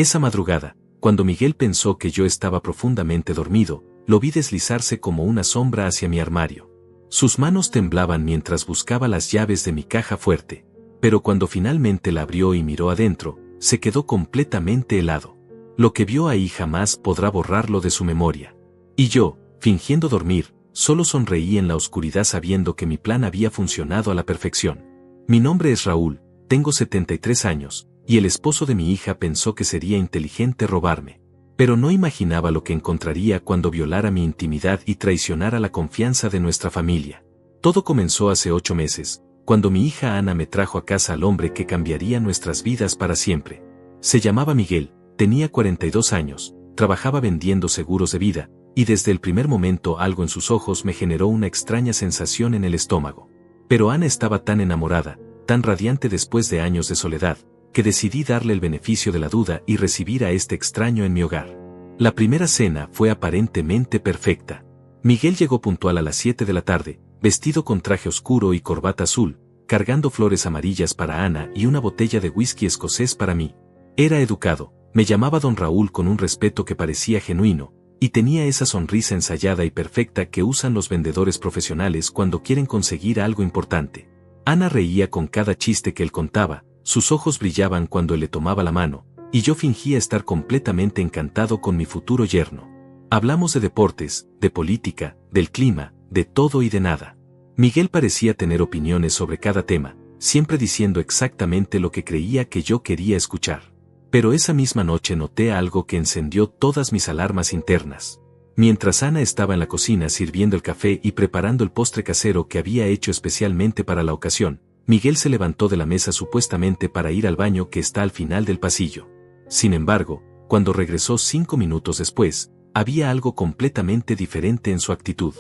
Esa madrugada, cuando Miguel pensó que yo estaba profundamente dormido, lo vi deslizarse como una sombra hacia mi armario. Sus manos temblaban mientras buscaba las llaves de mi caja fuerte, pero cuando finalmente la abrió y miró adentro, se quedó completamente helado. Lo que vio ahí jamás podrá borrarlo de su memoria. Y yo, fingiendo dormir, solo sonreí en la oscuridad sabiendo que mi plan había funcionado a la perfección. Mi nombre es Raúl, tengo 73 años, y el esposo de mi hija pensó que sería inteligente robarme. Pero no imaginaba lo que encontraría cuando violara mi intimidad y traicionara la confianza de nuestra familia. Todo comenzó hace 8 meses, cuando mi hija Ana me trajo a casa al hombre que cambiaría nuestras vidas para siempre. Se llamaba Miguel, tenía 42 años, trabajaba vendiendo seguros de vida, y desde el primer momento algo en sus ojos me generó una extraña sensación en el estómago. Pero Ana estaba tan enamorada, tan radiante después de años de soledad, que decidí darle el beneficio de la duda y recibir a este extraño en mi hogar. La primera cena fue aparentemente perfecta. Miguel llegó puntual a las 7 de la tarde, vestido con traje oscuro y corbata azul, cargando flores amarillas para Ana y una botella de whisky escocés para mí. Era educado, me llamaba don Raúl con un respeto que parecía genuino, y tenía esa sonrisa ensayada y perfecta que usan los vendedores profesionales cuando quieren conseguir algo importante. Ana reía con cada chiste que él contaba, sus ojos brillaban cuando él le tomaba la mano, y yo fingía estar completamente encantado con mi futuro yerno. Hablamos de deportes, de política, del clima, de todo y de nada. Miguel parecía tener opiniones sobre cada tema, siempre diciendo exactamente lo que creía que yo quería escuchar. Pero esa misma noche noté algo que encendió todas mis alarmas internas. Mientras Ana estaba en la cocina sirviendo el café y preparando el postre casero que había hecho especialmente para la ocasión, Miguel se levantó de la mesa supuestamente para ir al baño que está al final del pasillo. Sin embargo, cuando regresó 5 minutos después, había algo completamente diferente en su actitud.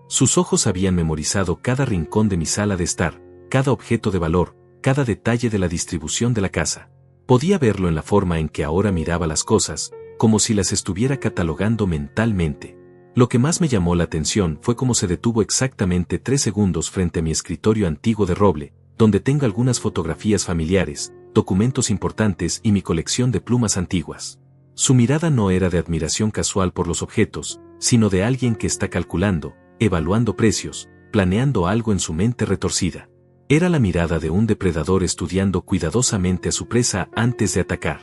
Sus ojos habían memorizado cada rincón de mi sala de estar, cada objeto de valor, cada detalle de la distribución de la casa. Podía verlo en la forma en que ahora miraba las cosas, como si las estuviera catalogando mentalmente. Lo que más me llamó la atención fue cómo se detuvo exactamente 3 segundos frente a mi escritorio antiguo de roble, donde tengo algunas fotografías familiares, documentos importantes y mi colección de plumas antiguas. Su mirada no era de admiración casual por los objetos, sino de alguien que está calculando, evaluando precios, planeando algo en su mente retorcida. Era la mirada de un depredador estudiando cuidadosamente a su presa antes de atacar.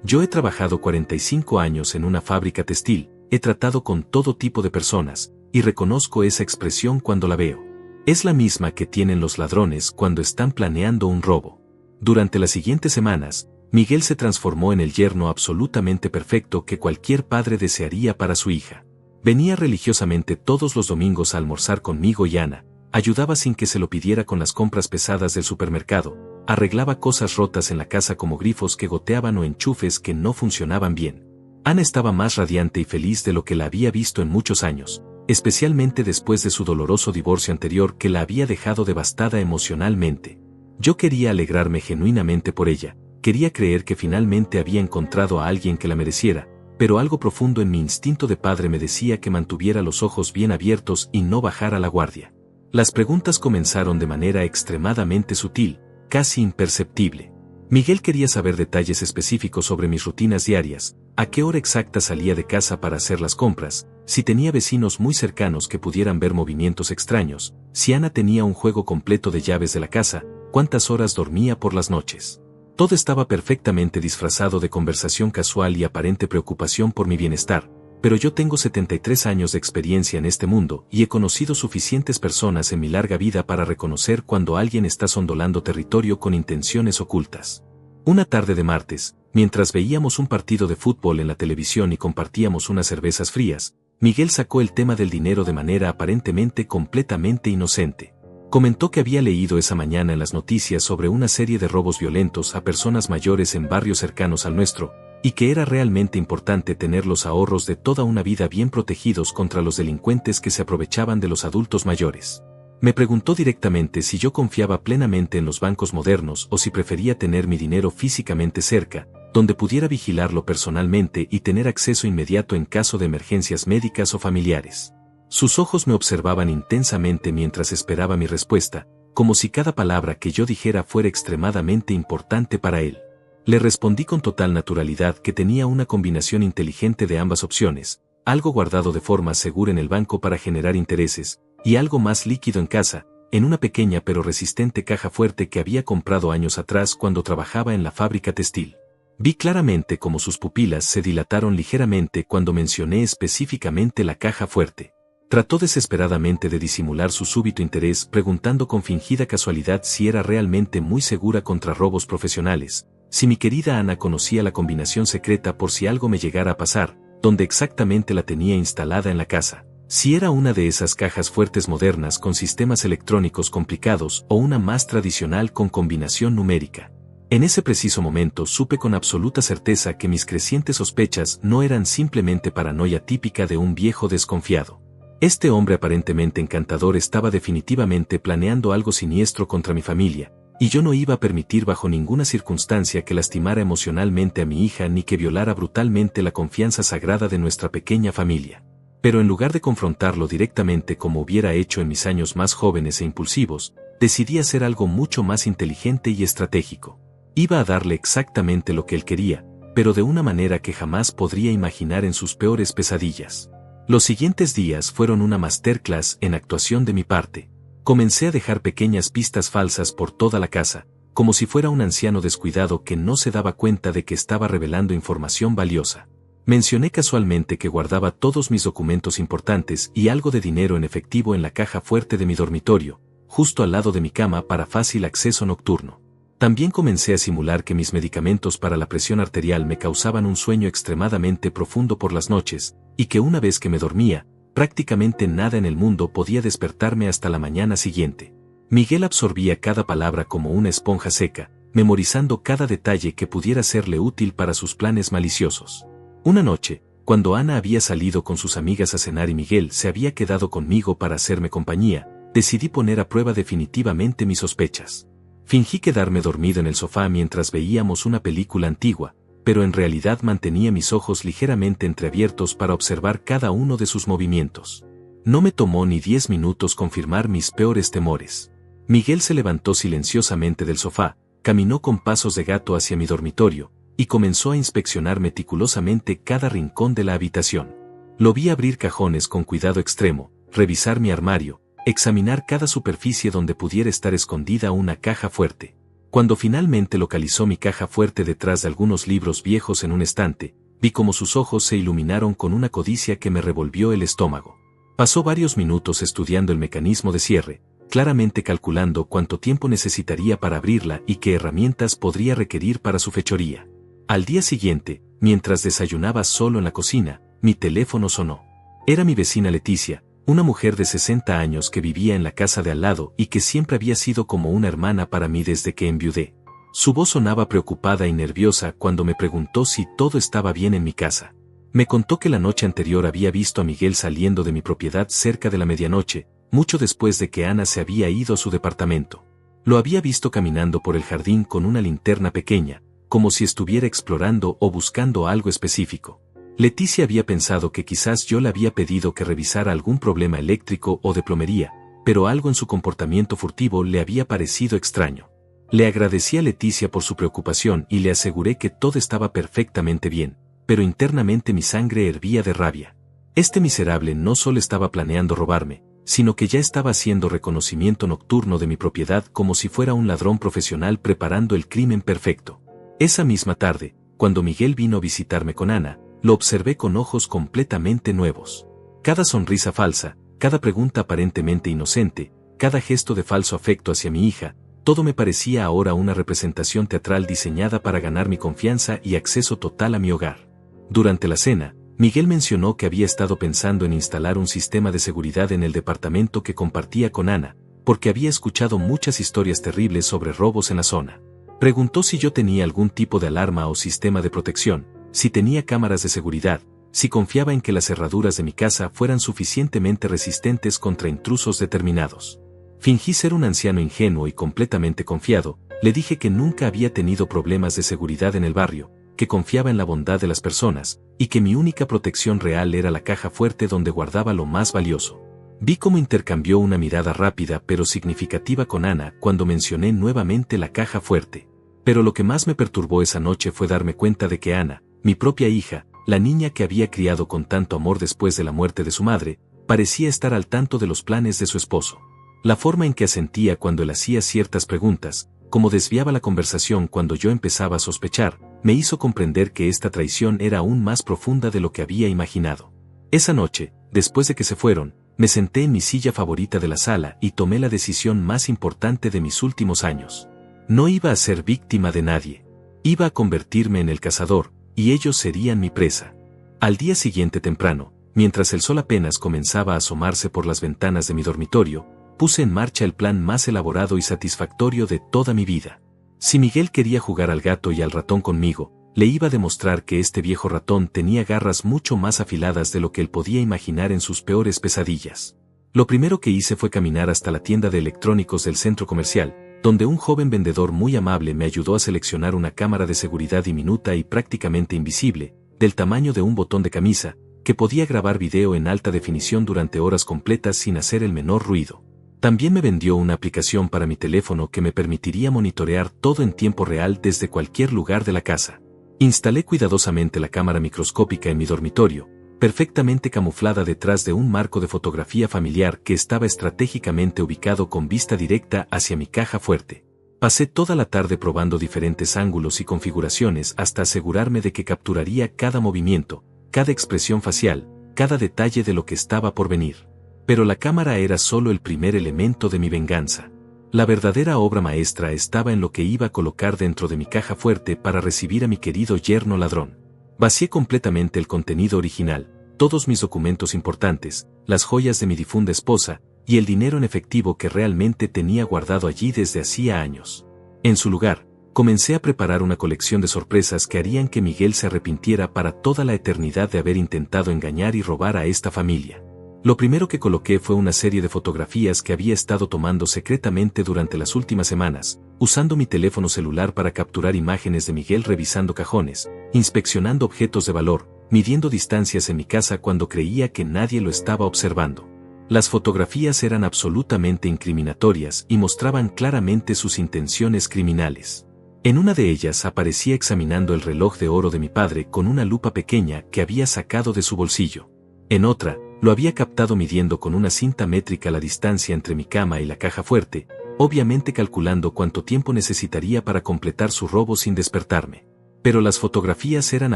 Yo he trabajado 45 años en una fábrica textil, he tratado con todo tipo de personas, y reconozco esa expresión cuando la veo. Es la misma que tienen los ladrones cuando están planeando un robo. Durante las siguientes semanas, Miguel se transformó en el yerno absolutamente perfecto que cualquier padre desearía para su hija. Venía religiosamente todos los domingos a almorzar conmigo y Ana, ayudaba sin que se lo pidiera con las compras pesadas del supermercado, arreglaba cosas rotas en la casa como grifos que goteaban o enchufes que no funcionaban bien. Ana estaba más radiante y feliz de lo que la había visto en muchos años, especialmente después de su doloroso divorcio anterior que la había dejado devastada emocionalmente. Yo quería alegrarme genuinamente por ella, quería creer que finalmente había encontrado a alguien que la mereciera, pero algo profundo en mi instinto de padre me decía que mantuviera los ojos bien abiertos y no bajara la guardia. Las preguntas comenzaron de manera extremadamente sutil, casi imperceptible. Miguel quería saber detalles específicos sobre mis rutinas diarias, a qué hora exacta salía de casa para hacer las compras, si tenía vecinos muy cercanos que pudieran ver movimientos extraños, si Ana tenía un juego completo de llaves de la casa, cuántas horas dormía por las noches. Todo estaba perfectamente disfrazado de conversación casual y aparente preocupación por mi bienestar, pero yo tengo 73 años de experiencia en este mundo y he conocido suficientes personas en mi larga vida para reconocer cuando alguien está sondolando territorio con intenciones ocultas. Una tarde de martes, mientras veíamos un partido de fútbol en la televisión y compartíamos unas cervezas frías, Miguel sacó el tema del dinero de manera aparentemente completamente inocente. Comentó que había leído esa mañana en las noticias sobre una serie de robos violentos a personas mayores en barrios cercanos al nuestro, y que era realmente importante tener los ahorros de toda una vida bien protegidos contra los delincuentes que se aprovechaban de los adultos mayores. Me preguntó directamente si yo confiaba plenamente en los bancos modernos o si prefería tener mi dinero físicamente cerca, donde pudiera vigilarlo personalmente y tener acceso inmediato en caso de emergencias médicas o familiares. Sus ojos me observaban intensamente mientras esperaba mi respuesta, como si cada palabra que yo dijera fuera extremadamente importante para él. Le respondí con total naturalidad que tenía una combinación inteligente de ambas opciones, algo guardado de forma segura en el banco para generar intereses, y algo más líquido en casa, en una pequeña pero resistente caja fuerte que había comprado años atrás cuando trabajaba en la fábrica textil. Vi claramente cómo sus pupilas se dilataron ligeramente cuando mencioné específicamente la caja fuerte. Trató desesperadamente de disimular su súbito interés preguntando con fingida casualidad si era realmente muy segura contra robos profesionales, si mi querida Ana conocía la combinación secreta por si algo me llegara a pasar, dónde exactamente la tenía instalada en la casa, si era una de esas cajas fuertes modernas con sistemas electrónicos complicados o una más tradicional con combinación numérica. En ese preciso momento supe con absoluta certeza que mis crecientes sospechas no eran simplemente paranoia típica de un viejo desconfiado. Este hombre aparentemente encantador estaba definitivamente planeando algo siniestro contra mi familia, y yo no iba a permitir bajo ninguna circunstancia que lastimara emocionalmente a mi hija ni que violara brutalmente la confianza sagrada de nuestra pequeña familia. Pero en lugar de confrontarlo directamente como hubiera hecho en mis años más jóvenes e impulsivos, decidí hacer algo mucho más inteligente y estratégico. Iba a darle exactamente lo que él quería, pero de una manera que jamás podría imaginar en sus peores pesadillas. Los siguientes días fueron una masterclass en actuación de mi parte. Comencé a dejar pequeñas pistas falsas por toda la casa, como si fuera un anciano descuidado que no se daba cuenta de que estaba revelando información valiosa. Mencioné casualmente que guardaba todos mis documentos importantes y algo de dinero en efectivo en la caja fuerte de mi dormitorio, justo al lado de mi cama para fácil acceso nocturno. También comencé a simular que mis medicamentos para la presión arterial me causaban un sueño extremadamente profundo por las noches, y que una vez que me dormía, prácticamente nada en el mundo podía despertarme hasta la mañana siguiente. Miguel absorbía cada palabra como una esponja seca, memorizando cada detalle que pudiera serle útil para sus planes maliciosos. Una noche, cuando Ana había salido con sus amigas a cenar y Miguel se había quedado conmigo para hacerme compañía, decidí poner a prueba definitivamente mis sospechas. Fingí quedarme dormido en el sofá mientras veíamos una película antigua, pero en realidad mantenía mis ojos ligeramente entreabiertos para observar cada uno de sus movimientos. No me tomó ni 10 minutos confirmar mis peores temores. Miguel se levantó silenciosamente del sofá, caminó con pasos de gato hacia mi dormitorio, y comenzó a inspeccionar meticulosamente cada rincón de la habitación. Lo vi abrir cajones con cuidado extremo, revisar mi armario, examinar cada superficie donde pudiera estar escondida una caja fuerte. Cuando finalmente localizó mi caja fuerte detrás de algunos libros viejos en un estante, vi cómo sus ojos se iluminaron con una codicia que me revolvió el estómago. Pasó varios minutos estudiando el mecanismo de cierre, claramente calculando cuánto tiempo necesitaría para abrirla y qué herramientas podría requerir para su fechoría. Al día siguiente, mientras desayunaba solo en la cocina, mi teléfono sonó. Era mi vecina Leticia, una mujer de 60 años que vivía en la casa de al lado y que siempre había sido como una hermana para mí desde que enviudé. Su voz sonaba preocupada y nerviosa cuando me preguntó si todo estaba bien en mi casa. Me contó que la noche anterior había visto a Miguel saliendo de mi propiedad cerca de la medianoche, mucho después de que Ana se había ido a su departamento. Lo había visto caminando por el jardín con una linterna pequeña, como si estuviera explorando o buscando algo específico. Leticia había pensado que quizás yo le había pedido que revisara algún problema eléctrico o de plomería, pero algo en su comportamiento furtivo le había parecido extraño. Le agradecí a Leticia por su preocupación y le aseguré que todo estaba perfectamente bien, pero internamente mi sangre hervía de rabia. Este miserable no solo estaba planeando robarme, sino que ya estaba haciendo reconocimiento nocturno de mi propiedad como si fuera un ladrón profesional preparando el crimen perfecto. Esa misma tarde, cuando Miguel vino a visitarme con Ana, lo observé con ojos completamente nuevos. Cada sonrisa falsa, cada pregunta aparentemente inocente, cada gesto de falso afecto hacia mi hija, todo me parecía ahora una representación teatral diseñada para ganar mi confianza y acceso total a mi hogar. Durante la cena, Miguel mencionó que había estado pensando en instalar un sistema de seguridad en el departamento que compartía con Ana, porque había escuchado muchas historias terribles sobre robos en la zona. Preguntó si yo tenía algún tipo de alarma o sistema de protección, si tenía cámaras de seguridad, si confiaba en que las cerraduras de mi casa fueran suficientemente resistentes contra intrusos determinados. Fingí ser un anciano ingenuo y completamente confiado, le dije que nunca había tenido problemas de seguridad en el barrio, que confiaba en la bondad de las personas, y que mi única protección real era la caja fuerte donde guardaba lo más valioso. Vi cómo intercambió una mirada rápida pero significativa con Ana cuando mencioné nuevamente la caja fuerte. Pero lo que más me perturbó esa noche fue darme cuenta de que Ana, mi propia hija, la niña que había criado con tanto amor después de la muerte de su madre, parecía estar al tanto de los planes de su esposo. La forma en que asentía cuando él hacía ciertas preguntas, como desviaba la conversación cuando yo empezaba a sospechar, me hizo comprender que esta traición era aún más profunda de lo que había imaginado. Esa noche, después de que se fueron, me senté en mi silla favorita de la sala y tomé la decisión más importante de mis últimos años. No iba a ser víctima de nadie. Iba a convertirme en el cazador, y ellos serían mi presa. Al día siguiente temprano, mientras el sol apenas comenzaba a asomarse por las ventanas de mi dormitorio, puse en marcha el plan más elaborado y satisfactorio de toda mi vida. Si Miguel quería jugar al gato y al ratón conmigo, le iba a demostrar que este viejo ratón tenía garras mucho más afiladas de lo que él podía imaginar en sus peores pesadillas. Lo primero que hice fue caminar hasta la tienda de electrónicos del centro comercial, donde un joven vendedor muy amable me ayudó a seleccionar una cámara de seguridad diminuta y prácticamente invisible, del tamaño de un botón de camisa, que podía grabar video en alta definición durante horas completas sin hacer el menor ruido. También me vendió una aplicación para mi teléfono que me permitiría monitorear todo en tiempo real desde cualquier lugar de la casa. Instalé cuidadosamente la cámara microscópica en mi dormitorio, perfectamente camuflada detrás de un marco de fotografía familiar que estaba estratégicamente ubicado con vista directa hacia mi caja fuerte. Pasé toda la tarde probando diferentes ángulos y configuraciones hasta asegurarme de que capturaría cada movimiento, cada expresión facial, cada detalle de lo que estaba por venir. Pero la cámara era solo el primer elemento de mi venganza. La verdadera obra maestra estaba en lo que iba a colocar dentro de mi caja fuerte para recibir a mi querido yerno ladrón. Vacié completamente el contenido original, todos mis documentos importantes, las joyas de mi difunta esposa, y el dinero en efectivo que realmente tenía guardado allí desde hacía años. En su lugar, comencé a preparar una colección de sorpresas que harían que Miguel se arrepintiera para toda la eternidad de haber intentado engañar y robar a esta familia. Lo primero que coloqué fue una serie de fotografías que había estado tomando secretamente durante las últimas semanas, usando mi teléfono celular para capturar imágenes de Miguel revisando cajones, inspeccionando objetos de valor, midiendo distancias en mi casa cuando creía que nadie lo estaba observando. Las fotografías eran absolutamente incriminatorias y mostraban claramente sus intenciones criminales. En una de ellas aparecía examinando el reloj de oro de mi padre con una lupa pequeña que había sacado de su bolsillo. En otra, lo había captado midiendo con una cinta métrica la distancia entre mi cama y la caja fuerte, obviamente calculando cuánto tiempo necesitaría para completar su robo sin despertarme. Pero las fotografías eran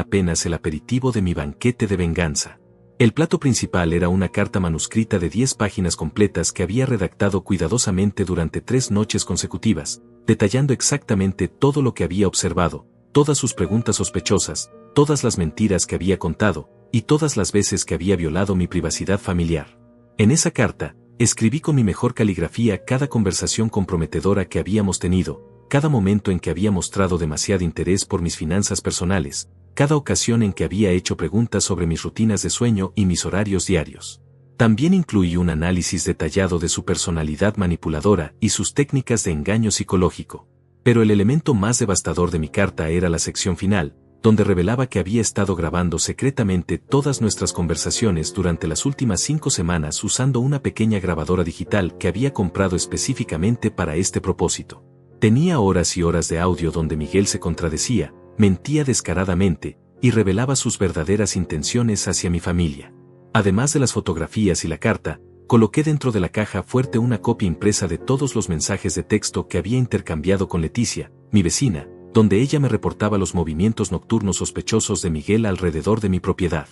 apenas el aperitivo de mi banquete de venganza. El plato principal era una carta manuscrita de 10 páginas completas que había redactado cuidadosamente durante 3 noches consecutivas, detallando exactamente todo lo que había observado, todas sus preguntas sospechosas, todas las mentiras que había contado, y todas las veces que había violado mi privacidad familiar. En esa carta, escribí con mi mejor caligrafía cada conversación comprometedora que habíamos tenido, cada momento en que había mostrado demasiado interés por mis finanzas personales, cada ocasión en que había hecho preguntas sobre mis rutinas de sueño y mis horarios diarios. También incluí un análisis detallado de su personalidad manipuladora y sus técnicas de engaño psicológico. Pero el elemento más devastador de mi carta era la sección final, donde revelaba que había estado grabando secretamente todas nuestras conversaciones durante las últimas 5 semanas usando una pequeña grabadora digital que había comprado específicamente para este propósito. Tenía horas y horas de audio donde Miguel se contradecía, mentía descaradamente, y revelaba sus verdaderas intenciones hacia mi familia. Además de las fotografías y la carta, coloqué dentro de la caja fuerte una copia impresa de todos los mensajes de texto que había intercambiado con Leticia, mi vecina, donde ella me reportaba los movimientos nocturnos sospechosos de Miguel alrededor de mi propiedad.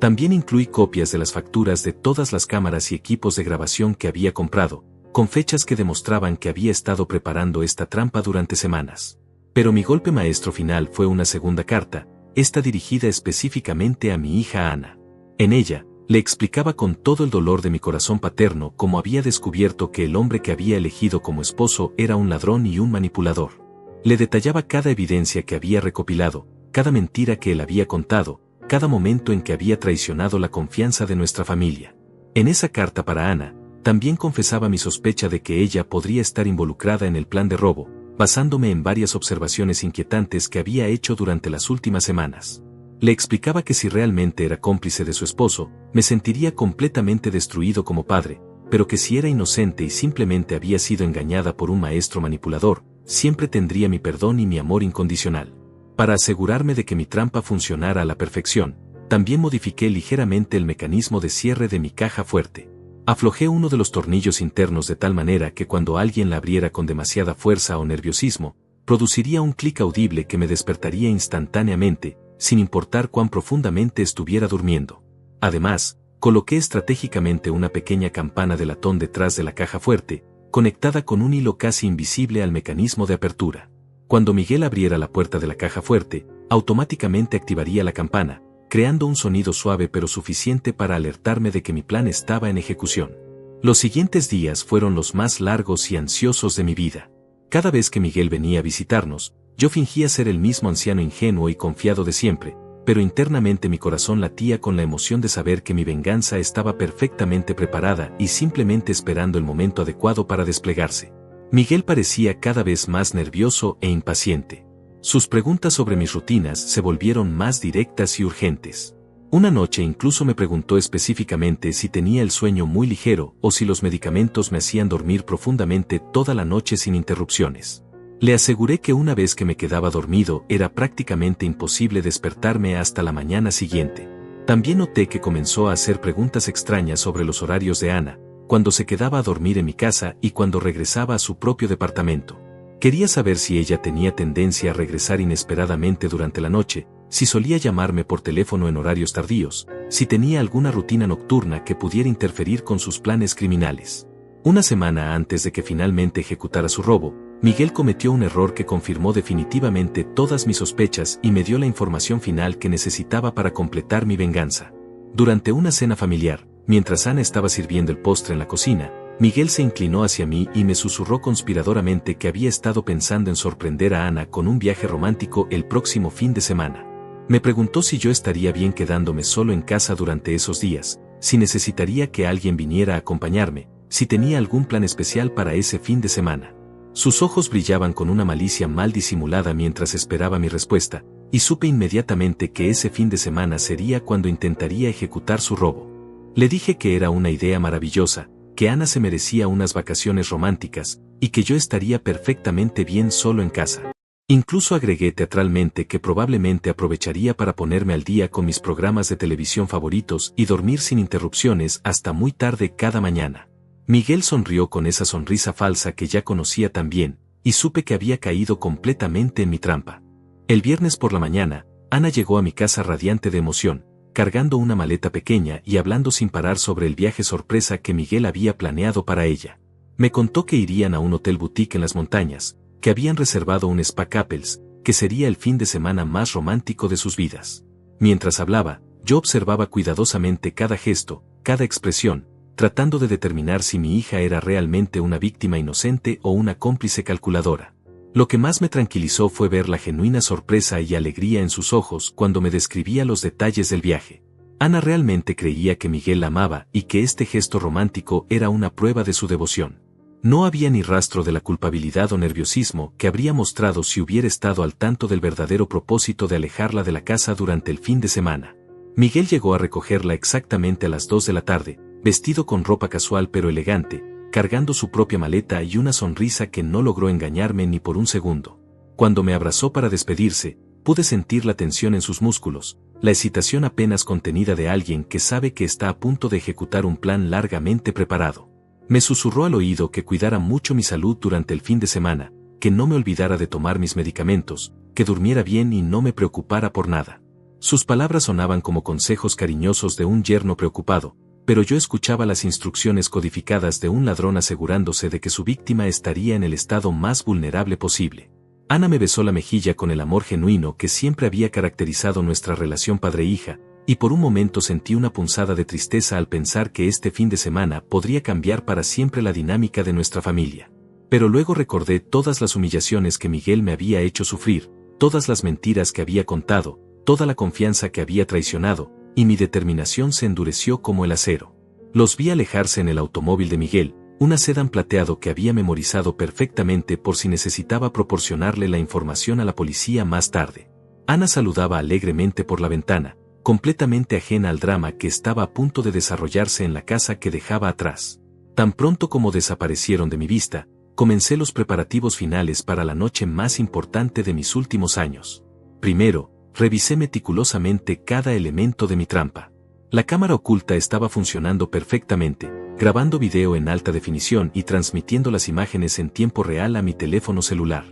También incluí copias de las facturas de todas las cámaras y equipos de grabación que había comprado, con fechas que demostraban que había estado preparando esta trampa durante semanas. Pero mi golpe maestro final fue una segunda carta, esta dirigida específicamente a mi hija Ana. En ella, le explicaba con todo el dolor de mi corazón paterno cómo había descubierto que el hombre que había elegido como esposo era un ladrón y un manipulador. Le detallaba cada evidencia que había recopilado, cada mentira que él había contado, cada momento en que había traicionado la confianza de nuestra familia. En esa carta para Ana, también confesaba mi sospecha de que ella podría estar involucrada en el plan de robo, basándome en varias observaciones inquietantes que había hecho durante las últimas semanas. Le explicaba que si realmente era cómplice de su esposo, me sentiría completamente destruido como padre, pero que si era inocente y simplemente había sido engañada por un maestro manipulador, siempre tendría mi perdón y mi amor incondicional. Para asegurarme de que mi trampa funcionara a la perfección, también modifiqué ligeramente el mecanismo de cierre de mi caja fuerte. Aflojé uno de los tornillos internos de tal manera que cuando alguien la abriera con demasiada fuerza o nerviosismo, produciría un clic audible que me despertaría instantáneamente, sin importar cuán profundamente estuviera durmiendo. Además, coloqué estratégicamente una pequeña campana de latón detrás de la caja fuerte, conectada con un hilo casi invisible al mecanismo de apertura. Cuando Miguel abriera la puerta de la caja fuerte, automáticamente activaría la campana, creando un sonido suave pero suficiente para alertarme de que mi plan estaba en ejecución. Los siguientes días fueron los más largos y ansiosos de mi vida. Cada vez que Miguel venía a visitarnos, yo fingía ser el mismo anciano ingenuo y confiado de siempre, pero internamente mi corazón latía con la emoción de saber que mi venganza estaba perfectamente preparada y simplemente esperando el momento adecuado para desplegarse. Miguel parecía cada vez más nervioso e impaciente. Sus preguntas sobre mis rutinas se volvieron más directas y urgentes. Una noche incluso me preguntó específicamente si tenía el sueño muy ligero o si los medicamentos me hacían dormir profundamente toda la noche sin interrupciones. Le aseguré que una vez que me quedaba dormido era prácticamente imposible despertarme hasta la mañana siguiente. También noté que comenzó a hacer preguntas extrañas sobre los horarios de Ana, cuando se quedaba a dormir en mi casa y cuando regresaba a su propio departamento. Quería saber si ella tenía tendencia a regresar inesperadamente durante la noche, si solía llamarme por teléfono en horarios tardíos, si tenía alguna rutina nocturna que pudiera interferir con sus planes criminales. Una semana antes de que finalmente ejecutara su robo, Miguel cometió un error que confirmó definitivamente todas mis sospechas y me dio la información final que necesitaba para completar mi venganza. Durante una cena familiar, mientras Ana estaba sirviendo el postre en la cocina, Miguel se inclinó hacia mí y me susurró conspiradoramente que había estado pensando en sorprender a Ana con un viaje romántico el próximo fin de semana. Me preguntó si yo estaría bien quedándome solo en casa durante esos días, si necesitaría que alguien viniera a acompañarme, si tenía algún plan especial para ese fin de semana. Sus ojos brillaban con una malicia mal disimulada mientras esperaba mi respuesta, y supe inmediatamente que ese fin de semana sería cuando intentaría ejecutar su robo. Le dije que era una idea maravillosa, que Ana se merecía unas vacaciones románticas, y que yo estaría perfectamente bien solo en casa. Incluso agregué teatralmente que probablemente aprovecharía para ponerme al día con mis programas de televisión favoritos y dormir sin interrupciones hasta muy tarde cada mañana. Miguel sonrió con esa sonrisa falsa que ya conocía tan bien, y supe que había caído completamente en mi trampa. El viernes por la mañana, Ana llegó a mi casa radiante de emoción, cargando una maleta pequeña y hablando sin parar sobre el viaje sorpresa que Miguel había planeado para ella. Me contó que irían a un hotel boutique en las montañas, que habían reservado un spa couples, que sería el fin de semana más romántico de sus vidas. Mientras hablaba, yo observaba cuidadosamente cada gesto, cada expresión, tratando de determinar si mi hija era realmente una víctima inocente o una cómplice calculadora. Lo que más me tranquilizó fue ver la genuina sorpresa y alegría en sus ojos cuando me describía los detalles del viaje. Ana realmente creía que Miguel la amaba y que este gesto romántico era una prueba de su devoción. No había ni rastro de la culpabilidad o nerviosismo que habría mostrado si hubiera estado al tanto del verdadero propósito de alejarla de la casa durante el fin de semana. Miguel llegó a recogerla exactamente a las 2 de la tarde, vestido con ropa casual pero elegante, cargando su propia maleta y una sonrisa que no logró engañarme ni por un segundo. Cuando me abrazó para despedirse, pude sentir la tensión en sus músculos, la excitación apenas contenida de alguien que sabe que está a punto de ejecutar un plan largamente preparado. Me susurró al oído que cuidara mucho mi salud durante el fin de semana, que no me olvidara de tomar mis medicamentos, que durmiera bien y no me preocupara por nada. Sus palabras sonaban como consejos cariñosos de un yerno preocupado, pero yo escuchaba las instrucciones codificadas de un ladrón asegurándose de que su víctima estaría en el estado más vulnerable posible. Ana me besó la mejilla con el amor genuino que siempre había caracterizado nuestra relación padre-hija, y por un momento sentí una punzada de tristeza al pensar que este fin de semana podría cambiar para siempre la dinámica de nuestra familia. Pero luego recordé todas las humillaciones que Miguel me había hecho sufrir, todas las mentiras que había contado, toda la confianza que había traicionado, y mi determinación se endureció como el acero. Los vi alejarse en el automóvil de Miguel, un sedán plateado que había memorizado perfectamente por si necesitaba proporcionarle la información a la policía más tarde. Ana saludaba alegremente por la ventana, completamente ajena al drama que estaba a punto de desarrollarse en la casa que dejaba atrás. Tan pronto como desaparecieron de mi vista, comencé los preparativos finales para la noche más importante de mis últimos años. Primero, revisé meticulosamente cada elemento de mi trampa. La cámara oculta estaba funcionando perfectamente, grabando video en alta definición y transmitiendo las imágenes en tiempo real a mi teléfono celular.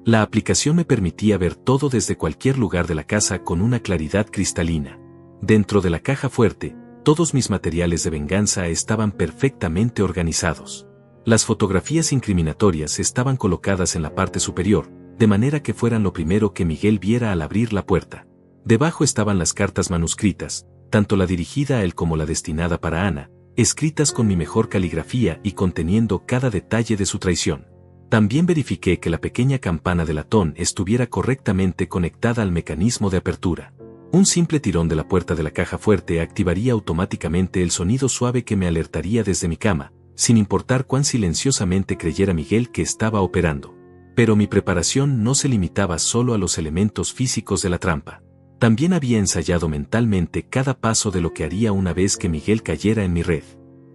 La aplicación me permitía ver todo desde cualquier lugar de la casa con una claridad cristalina. Dentro de la caja fuerte, todos mis materiales de venganza estaban perfectamente organizados. Las fotografías incriminatorias estaban colocadas en la parte superior, de manera que fueran lo primero que Miguel viera al abrir la puerta. Debajo estaban las cartas manuscritas, tanto la dirigida a él como la destinada para Ana, escritas con mi mejor caligrafía y conteniendo cada detalle de su traición. También verifiqué que la pequeña campana de latón estuviera correctamente conectada al mecanismo de apertura. Un simple tirón de la puerta de la caja fuerte activaría automáticamente el sonido suave que me alertaría desde mi cama, sin importar cuán silenciosamente creyera Miguel que estaba operando. Pero mi preparación no se limitaba solo a los elementos físicos de la trampa. También había ensayado mentalmente cada paso de lo que haría una vez que Miguel cayera en mi red.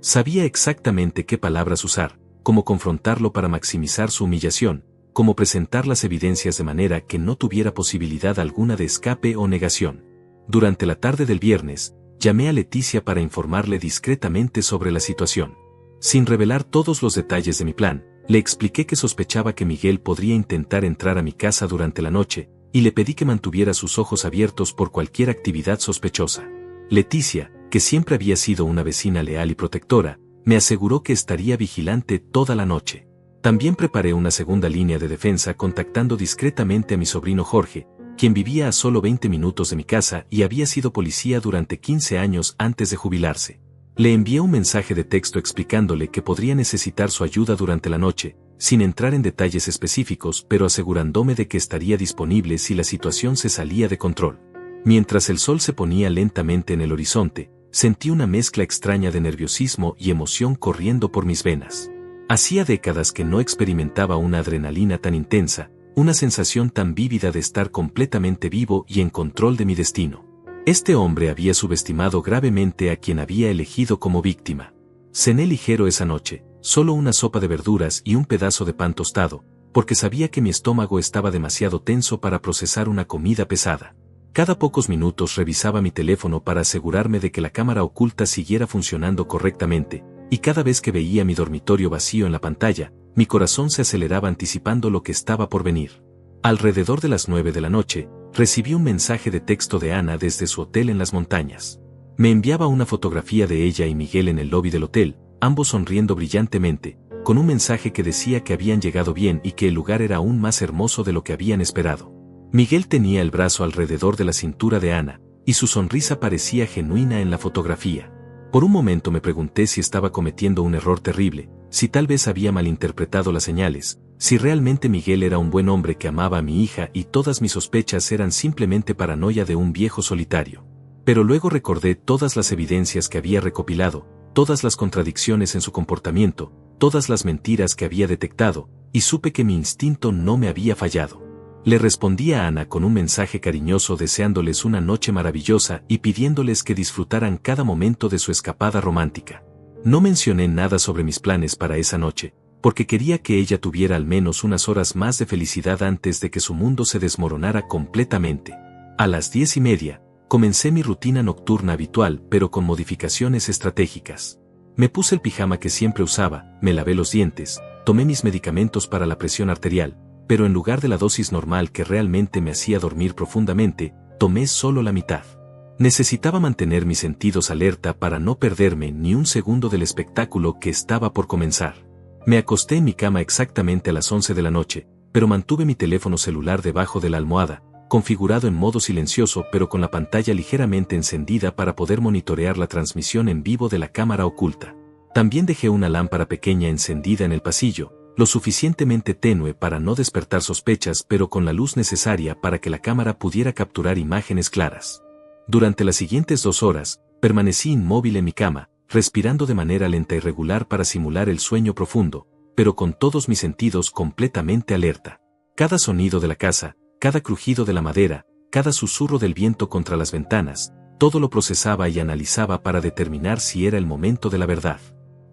Sabía exactamente qué palabras usar, cómo confrontarlo para maximizar su humillación, cómo presentar las evidencias de manera que no tuviera posibilidad alguna de escape o negación. Durante la tarde del viernes, llamé a Leticia para informarle discretamente sobre la situación. Sin revelar todos los detalles de mi plan, le expliqué que sospechaba que Miguel podría intentar entrar a mi casa durante la noche, y le pedí que mantuviera sus ojos abiertos por cualquier actividad sospechosa. Leticia, que siempre había sido una vecina leal y protectora, me aseguró que estaría vigilante toda la noche. También preparé una segunda línea de defensa contactando discretamente a mi sobrino Jorge, quien vivía a solo 20 minutos de mi casa y había sido policía durante 15 años antes de jubilarse. Le envié un mensaje de texto explicándole que podría necesitar su ayuda durante la noche, sin entrar en detalles específicos, pero asegurándome de que estaría disponible si la situación se salía de control. Mientras el sol se ponía lentamente en el horizonte, sentí una mezcla extraña de nerviosismo y emoción corriendo por mis venas. Hacía décadas que no experimentaba una adrenalina tan intensa, una sensación tan vívida de estar completamente vivo y en control de mi destino. Este hombre había subestimado gravemente a quien había elegido como víctima. Cené ligero esa noche, solo una sopa de verduras y un pedazo de pan tostado, porque sabía que mi estómago estaba demasiado tenso para procesar una comida pesada. Cada pocos minutos revisaba mi teléfono para asegurarme de que la cámara oculta siguiera funcionando correctamente, y cada vez que veía mi dormitorio vacío en la pantalla, mi corazón se aceleraba anticipando lo que estaba por venir. Alrededor de las 9 de la noche, recibí un mensaje de texto de Ana desde su hotel en las montañas. Me enviaba una fotografía de ella y Miguel en el lobby del hotel, ambos sonriendo brillantemente, con un mensaje que decía que habían llegado bien y que el lugar era aún más hermoso de lo que habían esperado. Miguel tenía el brazo alrededor de la cintura de Ana, y su sonrisa parecía genuina en la fotografía. Por un momento me pregunté si estaba cometiendo un error terrible, si tal vez había malinterpretado las señales, si realmente Miguel era un buen hombre que amaba a mi hija y todas mis sospechas eran simplemente paranoia de un viejo solitario. Pero luego recordé todas las evidencias que había recopilado, todas las contradicciones en su comportamiento, todas las mentiras que había detectado, y supe que mi instinto no me había fallado. Le respondí a Ana con un mensaje cariñoso deseándoles una noche maravillosa y pidiéndoles que disfrutaran cada momento de su escapada romántica. No mencioné nada sobre mis planes para esa noche, porque quería que ella tuviera al menos unas horas más de felicidad antes de que su mundo se desmoronara completamente. A las 10:30, comencé mi rutina nocturna habitual pero con modificaciones estratégicas. Me puse el pijama que siempre usaba, me lavé los dientes, tomé mis medicamentos para la presión arterial, pero en lugar de la dosis normal que realmente me hacía dormir profundamente, tomé solo la mitad. Necesitaba mantener mis sentidos alerta para no perderme ni un segundo del espectáculo que estaba por comenzar. Me acosté en mi cama exactamente a las 11 de la noche, pero mantuve mi teléfono celular debajo de la almohada, configurado en modo silencioso pero con la pantalla ligeramente encendida para poder monitorear la transmisión en vivo de la cámara oculta. También dejé una lámpara pequeña encendida en el pasillo, lo suficientemente tenue para no despertar sospechas pero con la luz necesaria para que la cámara pudiera capturar imágenes claras. Durante las siguientes 2 horas, permanecí inmóvil en mi cama, respirando de manera lenta y regular para simular el sueño profundo, pero con todos mis sentidos completamente alerta. Cada sonido de la casa, cada crujido de la madera, cada susurro del viento contra las ventanas, todo lo procesaba y analizaba para determinar si era el momento de la verdad.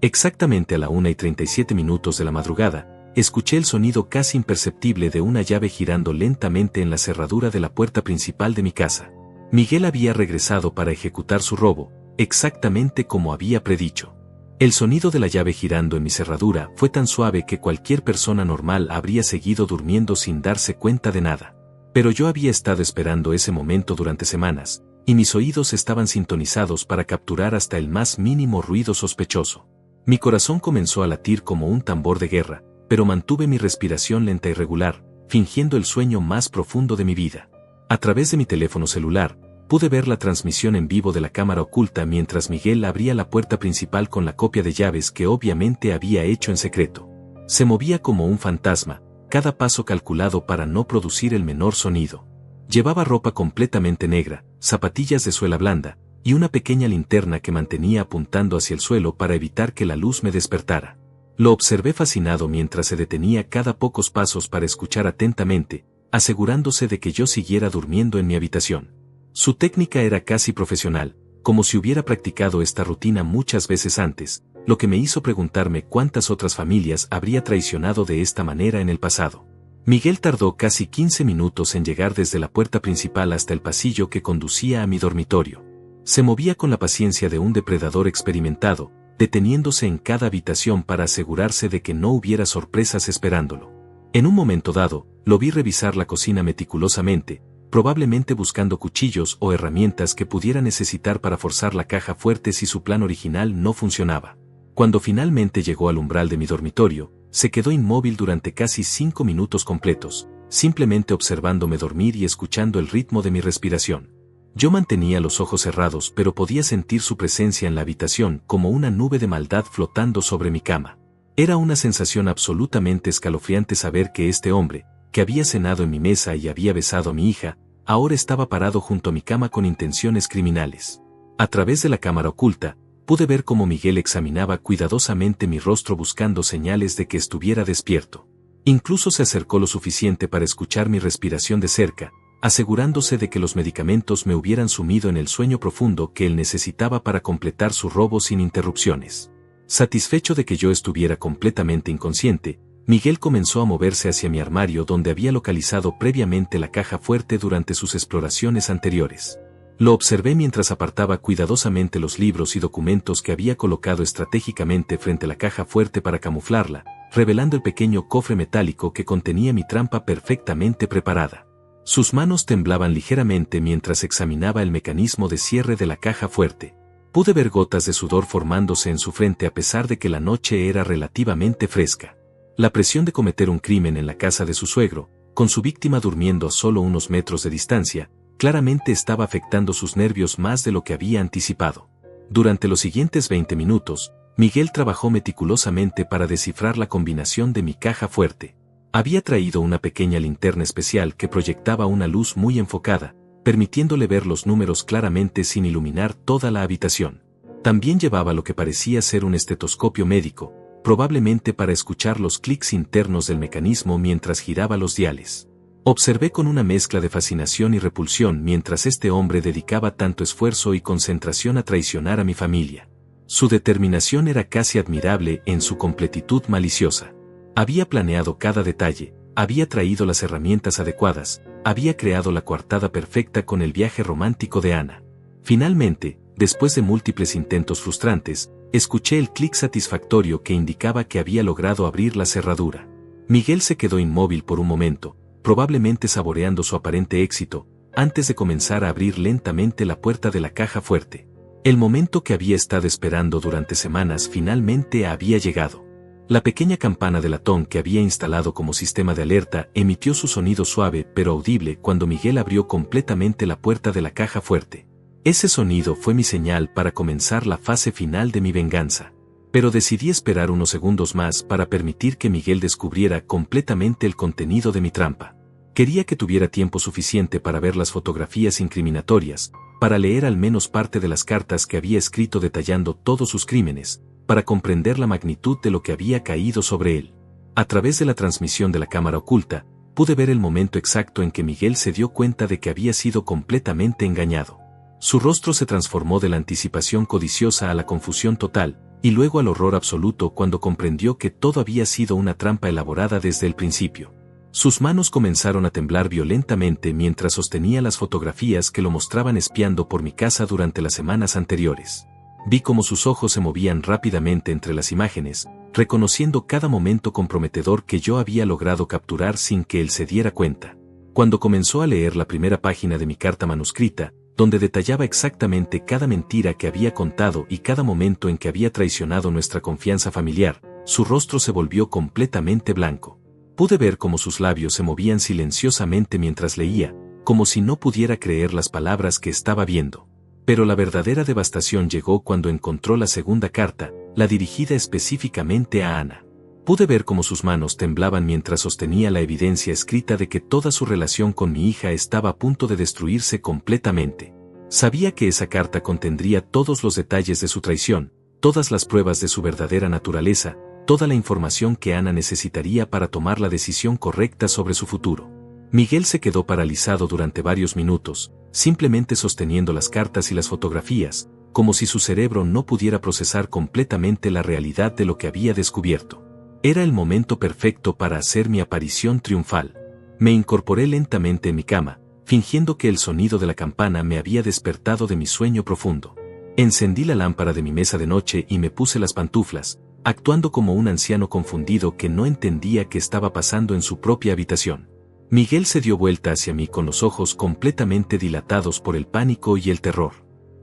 Exactamente a la 1:37 de la madrugada, escuché el sonido casi imperceptible de una llave girando lentamente en la cerradura de la puerta principal de mi casa. Miguel había regresado para ejecutar su robo, exactamente como había predicho. El sonido de la llave girando en mi cerradura fue tan suave que cualquier persona normal habría seguido durmiendo sin darse cuenta de nada. Pero yo había estado esperando ese momento durante semanas, y mis oídos estaban sintonizados para capturar hasta el más mínimo ruido sospechoso. Mi corazón comenzó a latir como un tambor de guerra, pero mantuve mi respiración lenta y regular, fingiendo el sueño más profundo de mi vida. A través de mi teléfono celular, pude ver la transmisión en vivo de la cámara oculta mientras Miguel abría la puerta principal con la copia de llaves que obviamente había hecho en secreto. Se movía como un fantasma, cada paso calculado para no producir el menor sonido. Llevaba ropa completamente negra, zapatillas de suela blanda, y una pequeña linterna que mantenía apuntando hacia el suelo para evitar que la luz me despertara. Lo observé fascinado mientras se detenía cada pocos pasos para escuchar atentamente, asegurándose de que yo siguiera durmiendo en mi habitación. Su técnica era casi profesional, como si hubiera practicado esta rutina muchas veces antes, lo que me hizo preguntarme cuántas otras familias habría traicionado de esta manera en el pasado. Miguel tardó casi 15 minutos en llegar desde la puerta principal hasta el pasillo que conducía a mi dormitorio. Se movía con la paciencia de un depredador experimentado, deteniéndose en cada habitación para asegurarse de que no hubiera sorpresas esperándolo. En un momento dado, lo vi revisar la cocina meticulosamente, probablemente buscando cuchillos o herramientas que pudiera necesitar para forzar la caja fuerte si su plan original no funcionaba. Cuando finalmente llegó al umbral de mi dormitorio, se quedó inmóvil durante casi 5 minutos completos, simplemente observándome dormir y escuchando el ritmo de mi respiración. Yo mantenía los ojos cerrados pero podía sentir su presencia en la habitación como una nube de maldad flotando sobre mi cama. Era una sensación absolutamente escalofriante saber que este hombre, que había cenado en mi mesa y había besado a mi hija, ahora estaba parado junto a mi cama con intenciones criminales. A través de la cámara oculta, pude ver cómo Miguel examinaba cuidadosamente mi rostro buscando señales de que estuviera despierto. Incluso se acercó lo suficiente para escuchar mi respiración de cerca, asegurándose de que los medicamentos me hubieran sumido en el sueño profundo que él necesitaba para completar su robo sin interrupciones. Satisfecho de que yo estuviera completamente inconsciente, Miguel comenzó a moverse hacia mi armario donde había localizado previamente la caja fuerte durante sus exploraciones anteriores. Lo observé mientras apartaba cuidadosamente los libros y documentos que había colocado estratégicamente frente a la caja fuerte para camuflarla, revelando el pequeño cofre metálico que contenía mi trampa perfectamente preparada. Sus manos temblaban ligeramente mientras examinaba el mecanismo de cierre de la caja fuerte. Pude ver gotas de sudor formándose en su frente a pesar de que la noche era relativamente fresca. La presión de cometer un crimen en la casa de su suegro, con su víctima durmiendo a solo unos metros de distancia, claramente estaba afectando sus nervios más de lo que había anticipado. Durante los siguientes 20 minutos, Miguel trabajó meticulosamente para descifrar la combinación de mi caja fuerte. Había traído una pequeña linterna especial que proyectaba una luz muy enfocada, permitiéndole ver los números claramente sin iluminar toda la habitación. También llevaba lo que parecía ser un estetoscopio médico, probablemente para escuchar los clics internos del mecanismo mientras giraba los diales. Observé con una mezcla de fascinación y repulsión mientras este hombre dedicaba tanto esfuerzo y concentración a traicionar a mi familia. Su determinación era casi admirable en su completitud maliciosa. Había planeado cada detalle, había traído las herramientas adecuadas, había creado la coartada perfecta con el viaje romántico de Ana. Finalmente, después de múltiples intentos frustrantes, escuché el clic satisfactorio que indicaba que había logrado abrir la cerradura. Miguel se quedó inmóvil por un momento, probablemente saboreando su aparente éxito, antes de comenzar a abrir lentamente la puerta de la caja fuerte. El momento que había estado esperando durante semanas finalmente había llegado. La pequeña campana de latón que había instalado como sistema de alerta emitió su sonido suave pero audible cuando Miguel abrió completamente la puerta de la caja fuerte. Ese sonido fue mi señal para comenzar la fase final de mi venganza. Pero decidí esperar unos segundos más para permitir que Miguel descubriera completamente el contenido de mi trampa. Quería que tuviera tiempo suficiente para ver las fotografías incriminatorias, para leer al menos parte de las cartas que había escrito detallando todos sus crímenes, para comprender la magnitud de lo que había caído sobre él. A través de la transmisión de la cámara oculta, pude ver el momento exacto en que Miguel se dio cuenta de que había sido completamente engañado. Su rostro se transformó de la anticipación codiciosa a la confusión total, y luego al horror absoluto cuando comprendió que todo había sido una trampa elaborada desde el principio. Sus manos comenzaron a temblar violentamente mientras sostenía las fotografías que lo mostraban espiando por mi casa durante las semanas anteriores. Vi cómo sus ojos se movían rápidamente entre las imágenes, reconociendo cada momento comprometedor que yo había logrado capturar sin que él se diera cuenta. Cuando comenzó a leer la primera página de mi carta manuscrita, donde detallaba exactamente cada mentira que había contado y cada momento en que había traicionado nuestra confianza familiar, su rostro se volvió completamente blanco. Pude ver cómo sus labios se movían silenciosamente mientras leía, como si no pudiera creer las palabras que estaba viendo. Pero la verdadera devastación llegó cuando encontró la segunda carta, la dirigida específicamente a Ana. Pude ver cómo sus manos temblaban mientras sostenía la evidencia escrita de que toda su relación con mi hija estaba a punto de destruirse completamente. Sabía que esa carta contendría todos los detalles de su traición, todas las pruebas de su verdadera naturaleza, toda la información que Ana necesitaría para tomar la decisión correcta sobre su futuro. Miguel se quedó paralizado durante varios minutos, simplemente sosteniendo las cartas y las fotografías, como si su cerebro no pudiera procesar completamente la realidad de lo que había descubierto. Era el momento perfecto para hacer mi aparición triunfal. Me incorporé lentamente en mi cama, fingiendo que el sonido de la campana me había despertado de mi sueño profundo. Encendí la lámpara de mi mesa de noche y me puse las pantuflas, actuando como un anciano confundido que no entendía qué estaba pasando en su propia habitación. Miguel se dio vuelta hacia mí con los ojos completamente dilatados por el pánico y el terror.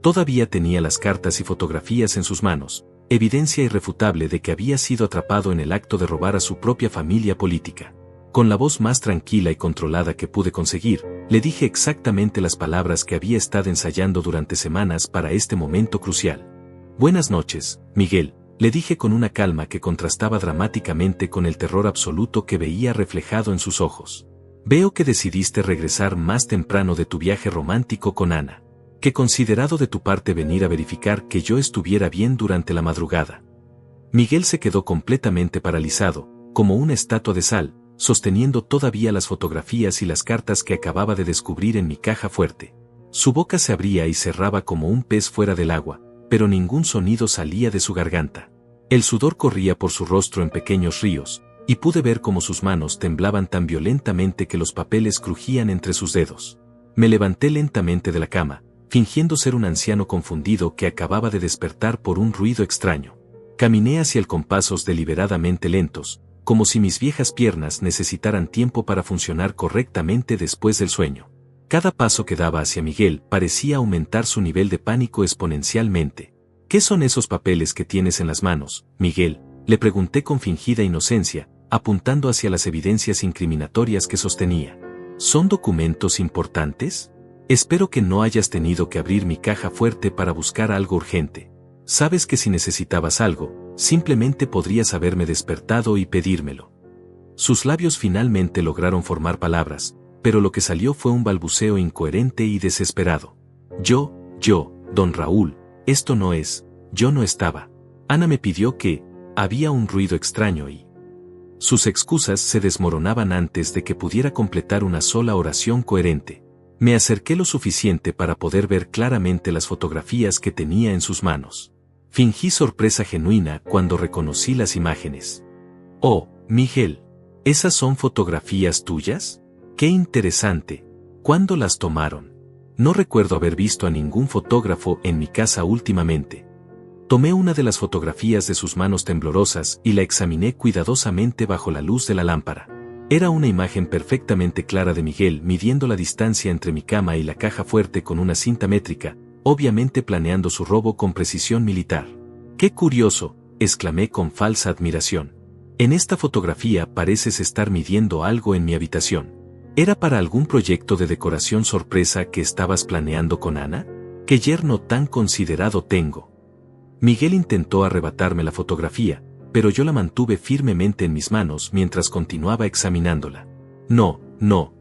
Todavía tenía las cartas y fotografías en sus manos, evidencia irrefutable de que había sido atrapado en el acto de robar a su propia familia política. Con la voz más tranquila y controlada que pude conseguir, le dije exactamente las palabras que había estado ensayando durante semanas para este momento crucial. Buenas noches, Miguel, le dije con una calma que contrastaba dramáticamente con el terror absoluto que veía reflejado en sus ojos. Veo que decidiste regresar más temprano de tu viaje romántico con Ana. Qué considerado de tu parte venir a verificar que yo estuviera bien durante la madrugada. Miguel se quedó completamente paralizado, como una estatua de sal, sosteniendo todavía las fotografías y las cartas que acababa de descubrir en mi caja fuerte. Su boca se abría y cerraba como un pez fuera del agua, pero ningún sonido salía de su garganta. El sudor corría por su rostro en pequeños ríos, y pude ver cómo sus manos temblaban tan violentamente que los papeles crujían entre sus dedos. Me levanté lentamente de la cama, fingiendo ser un anciano confundido que acababa de despertar por un ruido extraño. Caminé hacia él con pasos deliberadamente lentos, como si mis viejas piernas necesitaran tiempo para funcionar correctamente después del sueño. Cada paso que daba hacia Miguel parecía aumentar su nivel de pánico exponencialmente. ¿Qué son esos papeles que tienes en las manos, Miguel?, le pregunté con fingida inocencia, apuntando hacia las evidencias incriminatorias que sostenía. ¿Son documentos importantes? Espero que no hayas tenido que abrir mi caja fuerte para buscar algo urgente. Sabes que si necesitabas algo, simplemente podrías haberme despertado y pedírmelo. Sus labios finalmente lograron formar palabras, pero lo que salió fue un balbuceo incoherente y desesperado. Yo, don Raúl, esto no es, yo no estaba. Ana me pidió que, había un ruido extraño y... Sus excusas se desmoronaban antes de que pudiera completar una sola oración coherente. Me acerqué lo suficiente para poder ver claramente las fotografías que tenía en sus manos. Fingí sorpresa genuina cuando reconocí las imágenes. Oh, Miguel, ¿esas son fotografías tuyas? ¡Qué interesante! ¿Cuándo las tomaron? No recuerdo haber visto a ningún fotógrafo en mi casa últimamente. Tomé una de las fotografías de sus manos temblorosas y la examiné cuidadosamente bajo la luz de la lámpara. Era una imagen perfectamente clara de Miguel midiendo la distancia entre mi cama y la caja fuerte con una cinta métrica, obviamente planeando su robo con precisión militar. ¡Qué curioso!, exclamé con falsa admiración. En esta fotografía pareces estar midiendo algo en mi habitación. ¿Era para algún proyecto de decoración sorpresa que estabas planeando con Ana? ¡Qué yerno tan considerado tengo! Miguel intentó arrebatarme la fotografía, pero yo la mantuve firmemente en mis manos mientras continuaba examinándola. No,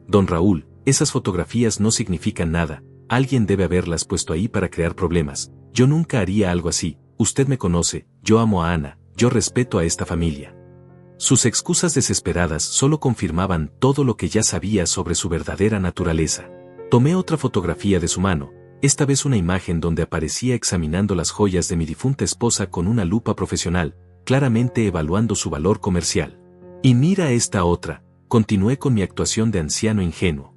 don Raúl, esas fotografías no significan nada, alguien debe haberlas puesto ahí para crear problemas, yo nunca haría algo así, usted me conoce, yo amo a Ana, yo respeto a esta familia. Sus excusas desesperadas solo confirmaban todo lo que ya sabía sobre su verdadera naturaleza. Tomé otra fotografía de su mano, esta vez una imagen donde aparecía examinando las joyas de mi difunta esposa con una lupa profesional, claramente evaluando su valor comercial. Y mira esta otra, continué con mi actuación de anciano ingenuo.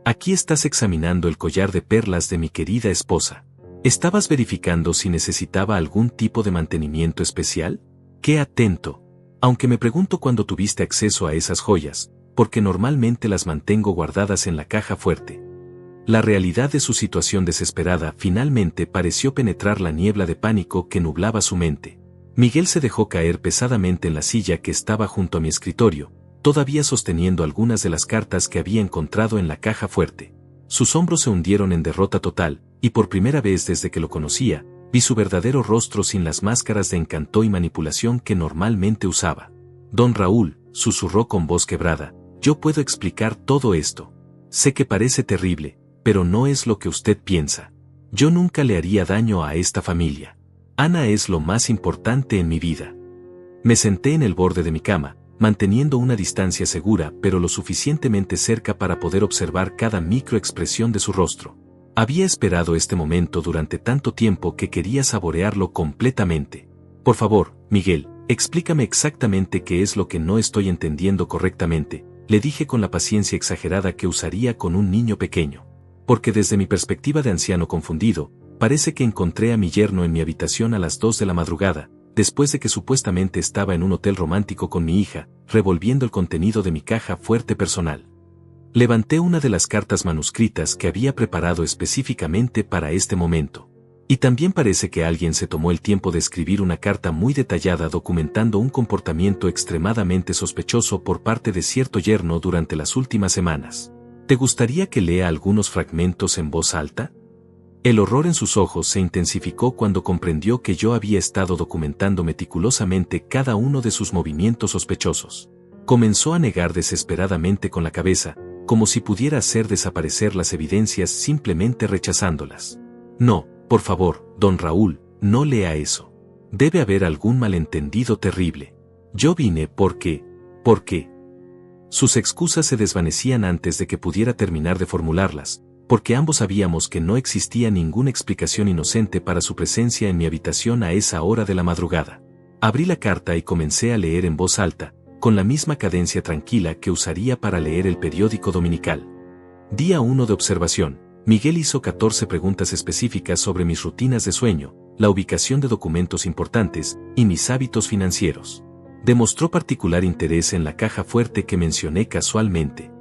Aquí estás examinando el collar de perlas de mi querida esposa. ¿Estabas verificando si necesitaba algún tipo de mantenimiento especial? ¡Qué atento! Aunque me pregunto cuándo tuviste acceso a esas joyas, porque normalmente las mantengo guardadas en la caja fuerte. La realidad de su situación desesperada finalmente pareció penetrar la niebla de pánico que nublaba su mente. Miguel se dejó caer pesadamente en la silla que estaba junto a mi escritorio, todavía sosteniendo algunas de las cartas que había encontrado en la caja fuerte. Sus hombros se hundieron en derrota total, y por primera vez desde que lo conocía, vi su verdadero rostro sin las máscaras de encanto y manipulación que normalmente usaba. Don Raúl, susurró con voz quebrada, yo puedo explicar todo esto. Sé que parece terrible, pero no es lo que usted piensa. Yo nunca le haría daño a esta familia. Ana es lo más importante en mi vida. Me senté en el borde de mi cama, manteniendo una distancia segura pero lo suficientemente cerca para poder observar cada microexpresión de su rostro. Había esperado este momento durante tanto tiempo que quería saborearlo completamente. Por favor, Miguel, explícame exactamente qué es lo que no estoy entendiendo correctamente, le dije con la paciencia exagerada que usaría con un niño pequeño. Porque desde mi perspectiva de anciano confundido, parece que encontré a mi yerno en mi habitación a las 2 de la madrugada, después de que supuestamente estaba en un hotel romántico con mi hija, revolviendo el contenido de mi caja fuerte personal. Levanté una de las cartas manuscritas que había preparado específicamente para este momento. Y también parece que alguien se tomó el tiempo de escribir una carta muy detallada documentando un comportamiento extremadamente sospechoso por parte de cierto yerno durante las últimas semanas. ¿Te gustaría que lea algunos fragmentos en voz alta? El horror en sus ojos se intensificó cuando comprendió que yo había estado documentando meticulosamente cada uno de sus movimientos sospechosos. Comenzó a negar desesperadamente con la cabeza, como si pudiera hacer desaparecer las evidencias simplemente rechazándolas. No, por favor, don Raúl, no lea eso. Debe haber algún malentendido terrible. Yo vine porque... Sus excusas se desvanecían antes de que pudiera terminar de formularlas, porque ambos sabíamos que no existía ninguna explicación inocente para su presencia en mi habitación a esa hora de la madrugada. Abrí la carta y comencé a leer en voz alta, con la misma cadencia tranquila que usaría para leer el periódico dominical. Día 1 de observación. Miguel hizo 14 preguntas específicas sobre mis rutinas de sueño, la ubicación de documentos importantes y mis hábitos financieros. Demostró particular interés en la caja fuerte que mencioné casualmente.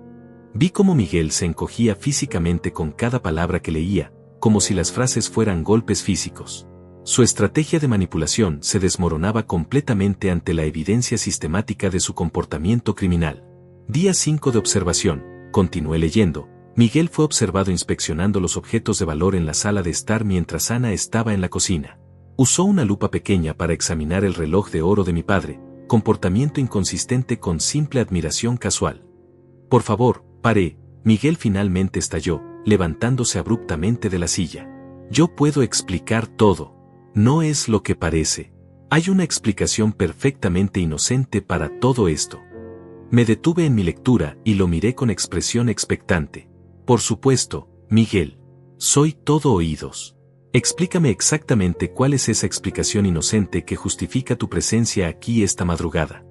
Vi cómo Miguel se encogía físicamente con cada palabra que leía, como si las frases fueran golpes físicos. Su estrategia de manipulación se desmoronaba completamente ante la evidencia sistemática de su comportamiento criminal. Día 5 de observación. Continué leyendo. Miguel fue observado inspeccionando los objetos de valor en la sala de estar mientras Ana estaba en la cocina. Usó una lupa pequeña para examinar el reloj de oro de mi padre, comportamiento inconsistente con simple admiración casual. Por favor, pare, Miguel finalmente estalló, levantándose abruptamente de la silla. Yo puedo explicar todo. No es lo que parece. Hay una explicación perfectamente inocente para todo esto. Me detuve en mi lectura y lo miré con expresión expectante. Por supuesto, Miguel. Soy todo oídos. Explícame exactamente cuál es esa explicación inocente que justifica tu presencia aquí esta madrugada.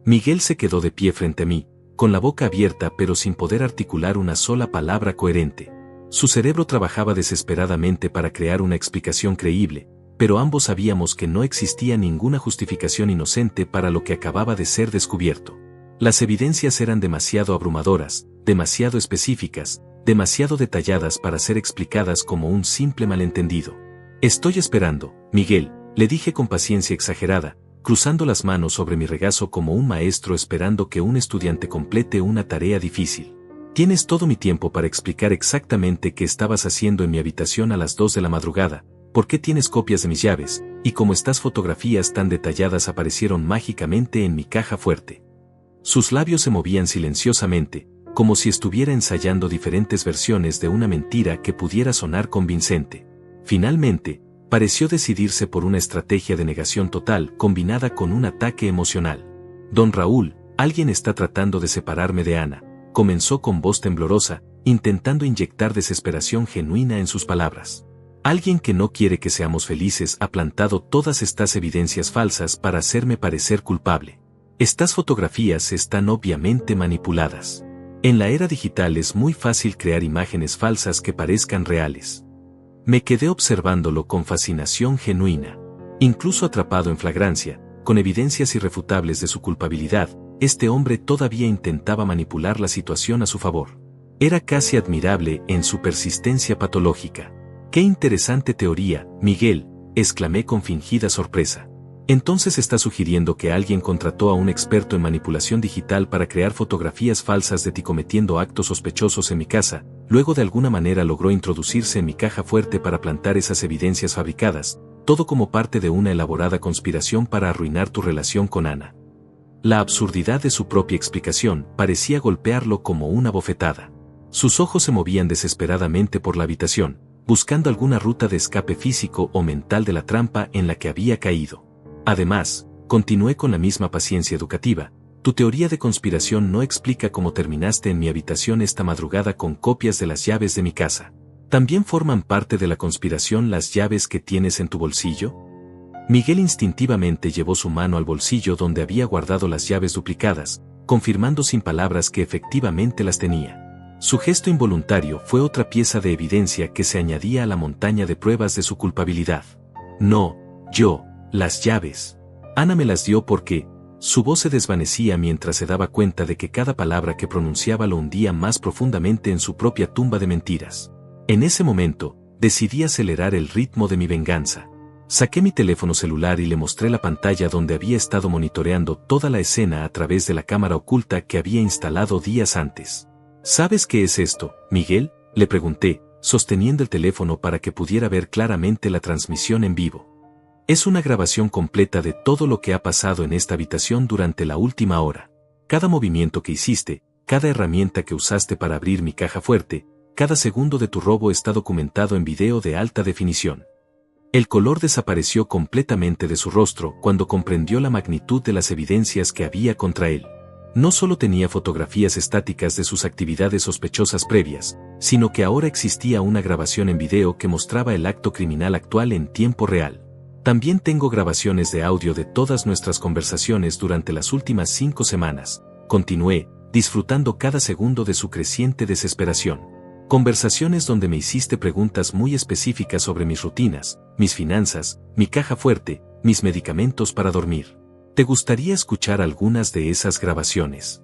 Miguel se quedó de pie frente a mí, con la boca abierta pero sin poder articular una sola palabra coherente. Su cerebro trabajaba desesperadamente para crear una explicación creíble, pero ambos sabíamos que no existía ninguna justificación inocente para lo que acababa de ser descubierto. Las evidencias eran demasiado abrumadoras, demasiado específicas, demasiado detalladas para ser explicadas como un simple malentendido. Estoy esperando, Miguel, le dije con paciencia exagerada, cruzando las manos sobre mi regazo como un maestro esperando que un estudiante complete una tarea difícil. Tienes todo mi tiempo para explicar exactamente qué estabas haciendo en mi habitación a las 2 de la madrugada, por qué tienes copias de mis llaves, y cómo estas fotografías tan detalladas aparecieron mágicamente en mi caja fuerte. Sus labios se movían silenciosamente, como si estuviera ensayando diferentes versiones de una mentira que pudiera sonar convincente. Finalmente, pareció decidirse por una estrategia de negación total combinada con un ataque emocional. Don Raúl, alguien está tratando de separarme de Ana, comenzó con voz temblorosa, intentando inyectar desesperación genuina en sus palabras. Alguien que no quiere que seamos felices ha plantado todas estas evidencias falsas para hacerme parecer culpable. Estas fotografías están obviamente manipuladas. En la era digital es muy fácil crear imágenes falsas que parezcan reales. Me quedé observándolo con fascinación genuina. Incluso atrapado en flagrancia, con evidencias irrefutables de su culpabilidad, este hombre todavía intentaba manipular la situación a su favor. Era casi admirable en su persistencia patológica. ¡Qué interesante teoría, Miguel!, exclamé con fingida sorpresa. Entonces está sugiriendo que alguien contrató a un experto en manipulación digital para crear fotografías falsas de ti cometiendo actos sospechosos en mi casa, luego de alguna manera logró introducirse en mi caja fuerte para plantar esas evidencias fabricadas, todo como parte de una elaborada conspiración para arruinar tu relación con Ana. La absurdidad de su propia explicación parecía golpearlo como una bofetada. Sus ojos se movían desesperadamente por la habitación, buscando alguna ruta de escape físico o mental de la trampa en la que había caído. Además, continué con la misma paciencia educativa, tu teoría de conspiración no explica cómo terminaste en mi habitación esta madrugada con copias de las llaves de mi casa. ¿También forman parte de la conspiración las llaves que tienes en tu bolsillo? Miguel instintivamente llevó su mano al bolsillo donde había guardado las llaves duplicadas, confirmando sin palabras que efectivamente las tenía. Su gesto involuntario fue otra pieza de evidencia que se añadía a la montaña de pruebas de su culpabilidad. No, yo. Las llaves. Ana me las dio porque, su voz se desvanecía mientras se daba cuenta de que cada palabra que pronunciaba lo hundía más profundamente en su propia tumba de mentiras. En ese momento, decidí acelerar el ritmo de mi venganza. Saqué mi teléfono celular y le mostré la pantalla donde había estado monitoreando toda la escena a través de la cámara oculta que había instalado días antes. ¿Sabes qué es esto, Miguel?, le pregunté, sosteniendo el teléfono para que pudiera ver claramente la transmisión en vivo. Es una grabación completa de todo lo que ha pasado en esta habitación durante la última hora. Cada movimiento que hiciste, cada herramienta que usaste para abrir mi caja fuerte, cada segundo de tu robo está documentado en video de alta definición. El color desapareció completamente de su rostro cuando comprendió la magnitud de las evidencias que había contra él. No solo tenía fotografías estáticas de sus actividades sospechosas previas, sino que ahora existía una grabación en video que mostraba el acto criminal actual en tiempo real. También tengo grabaciones de audio de todas nuestras conversaciones durante las últimas 5 semanas, continué, disfrutando cada segundo de su creciente desesperación. Conversaciones donde me hiciste preguntas muy específicas sobre mis rutinas, mis finanzas, mi caja fuerte, mis medicamentos para dormir. ¿Te gustaría escuchar algunas de esas grabaciones?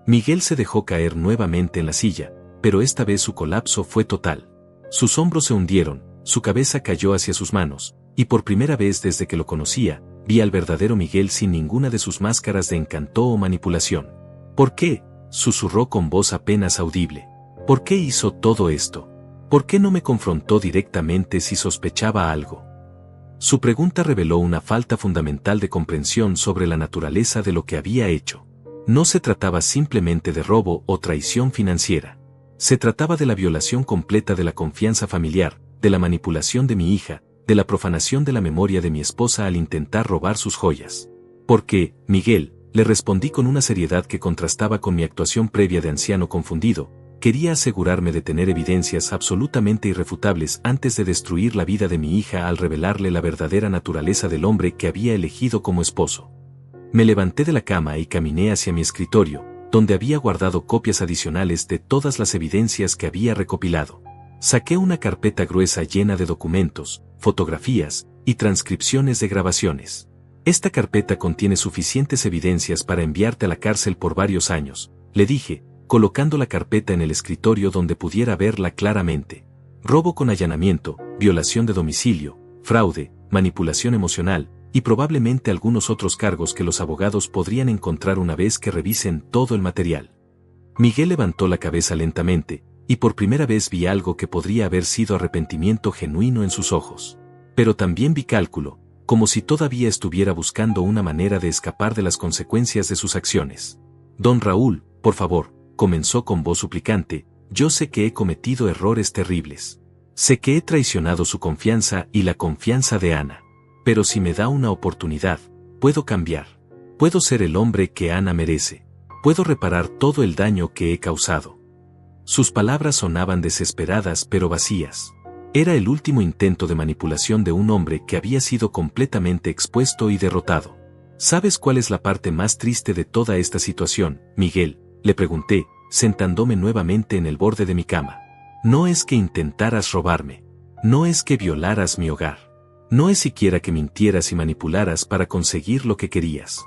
Miguel se dejó caer nuevamente en la silla, pero esta vez su colapso fue total. Sus hombros se hundieron, su cabeza cayó hacia sus manos, y por primera vez desde que lo conocía, vi al verdadero Miguel sin ninguna de sus máscaras de encanto o manipulación. ¿Por qué?, susurró con voz apenas audible. ¿Por qué hizo todo esto? ¿Por qué no me confrontó directamente si sospechaba algo? Su pregunta reveló una falta fundamental de comprensión sobre la naturaleza de lo que había hecho. No se trataba simplemente de robo o traición financiera. Se trataba de la violación completa de la confianza familiar, de la manipulación de mi hija, de la profanación de la memoria de mi esposa al intentar robar sus joyas. ¿Por qué, Miguel?, le respondí con una seriedad que contrastaba con mi actuación previa de anciano confundido. Quería asegurarme de tener evidencias absolutamente irrefutables antes de destruir la vida de mi hija al revelarle la verdadera naturaleza del hombre que había elegido como esposo. Me levanté de la cama y caminé hacia mi escritorio, donde había guardado copias adicionales de todas las evidencias que había recopilado. Saqué una carpeta gruesa llena de documentos, fotografías y transcripciones de grabaciones. Esta carpeta contiene suficientes evidencias para enviarte a la cárcel por varios años, le dije, colocando la carpeta en el escritorio donde pudiera verla claramente. Robo con allanamiento, violación de domicilio, fraude, manipulación emocional, y probablemente algunos otros cargos que los abogados podrían encontrar una vez que revisen todo el material. Miguel levantó la cabeza lentamente, y por primera vez vi algo que podría haber sido arrepentimiento genuino en sus ojos. Pero también vi cálculo, como si todavía estuviera buscando una manera de escapar de las consecuencias de sus acciones. Don Raúl, por favor, comenzó con voz suplicante, yo sé que he cometido errores terribles. Sé que he traicionado su confianza y la confianza de Ana. Pero si me da una oportunidad, puedo cambiar. Puedo ser el hombre que Ana merece. Puedo reparar todo el daño que he causado. Sus palabras sonaban desesperadas pero vacías. Era el último intento de manipulación de un hombre que había sido completamente expuesto y derrotado. ¿Sabes cuál es la parte más triste de toda esta situación, Miguel?, le pregunté, sentándome nuevamente en el borde de mi cama. No es que intentaras robarme. No es que violaras mi hogar. No es siquiera que mintieras y manipularas para conseguir lo que querías.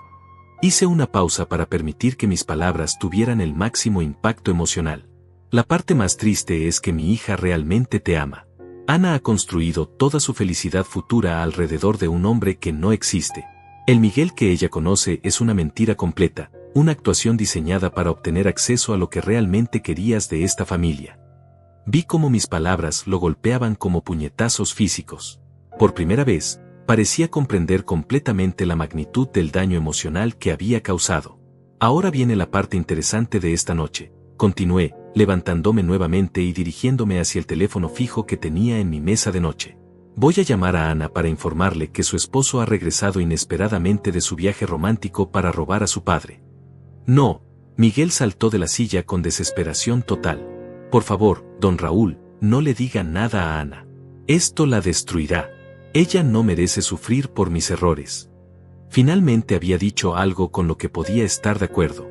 Hice una pausa para permitir que mis palabras tuvieran el máximo impacto emocional. La parte más triste es que mi hija realmente te ama. Ana ha construido toda su felicidad futura alrededor de un hombre que no existe. El Miguel que ella conoce es una mentira completa, una actuación diseñada para obtener acceso a lo que realmente querías de esta familia. Vi cómo mis palabras lo golpeaban como puñetazos físicos. Por primera vez, parecía comprender completamente la magnitud del daño emocional que había causado. Ahora viene la parte interesante de esta noche, continué, levantándome nuevamente y dirigiéndome hacia el teléfono fijo que tenía en mi mesa de noche. Voy a llamar a Ana para informarle que su esposo ha regresado inesperadamente de su viaje romántico para robar a su padre. No, Miguel saltó de la silla con desesperación total. Por favor, don Raúl, no le diga nada a Ana. Esto la destruirá. Ella no merece sufrir por mis errores. Finalmente había dicho algo con lo que podía estar de acuerdo.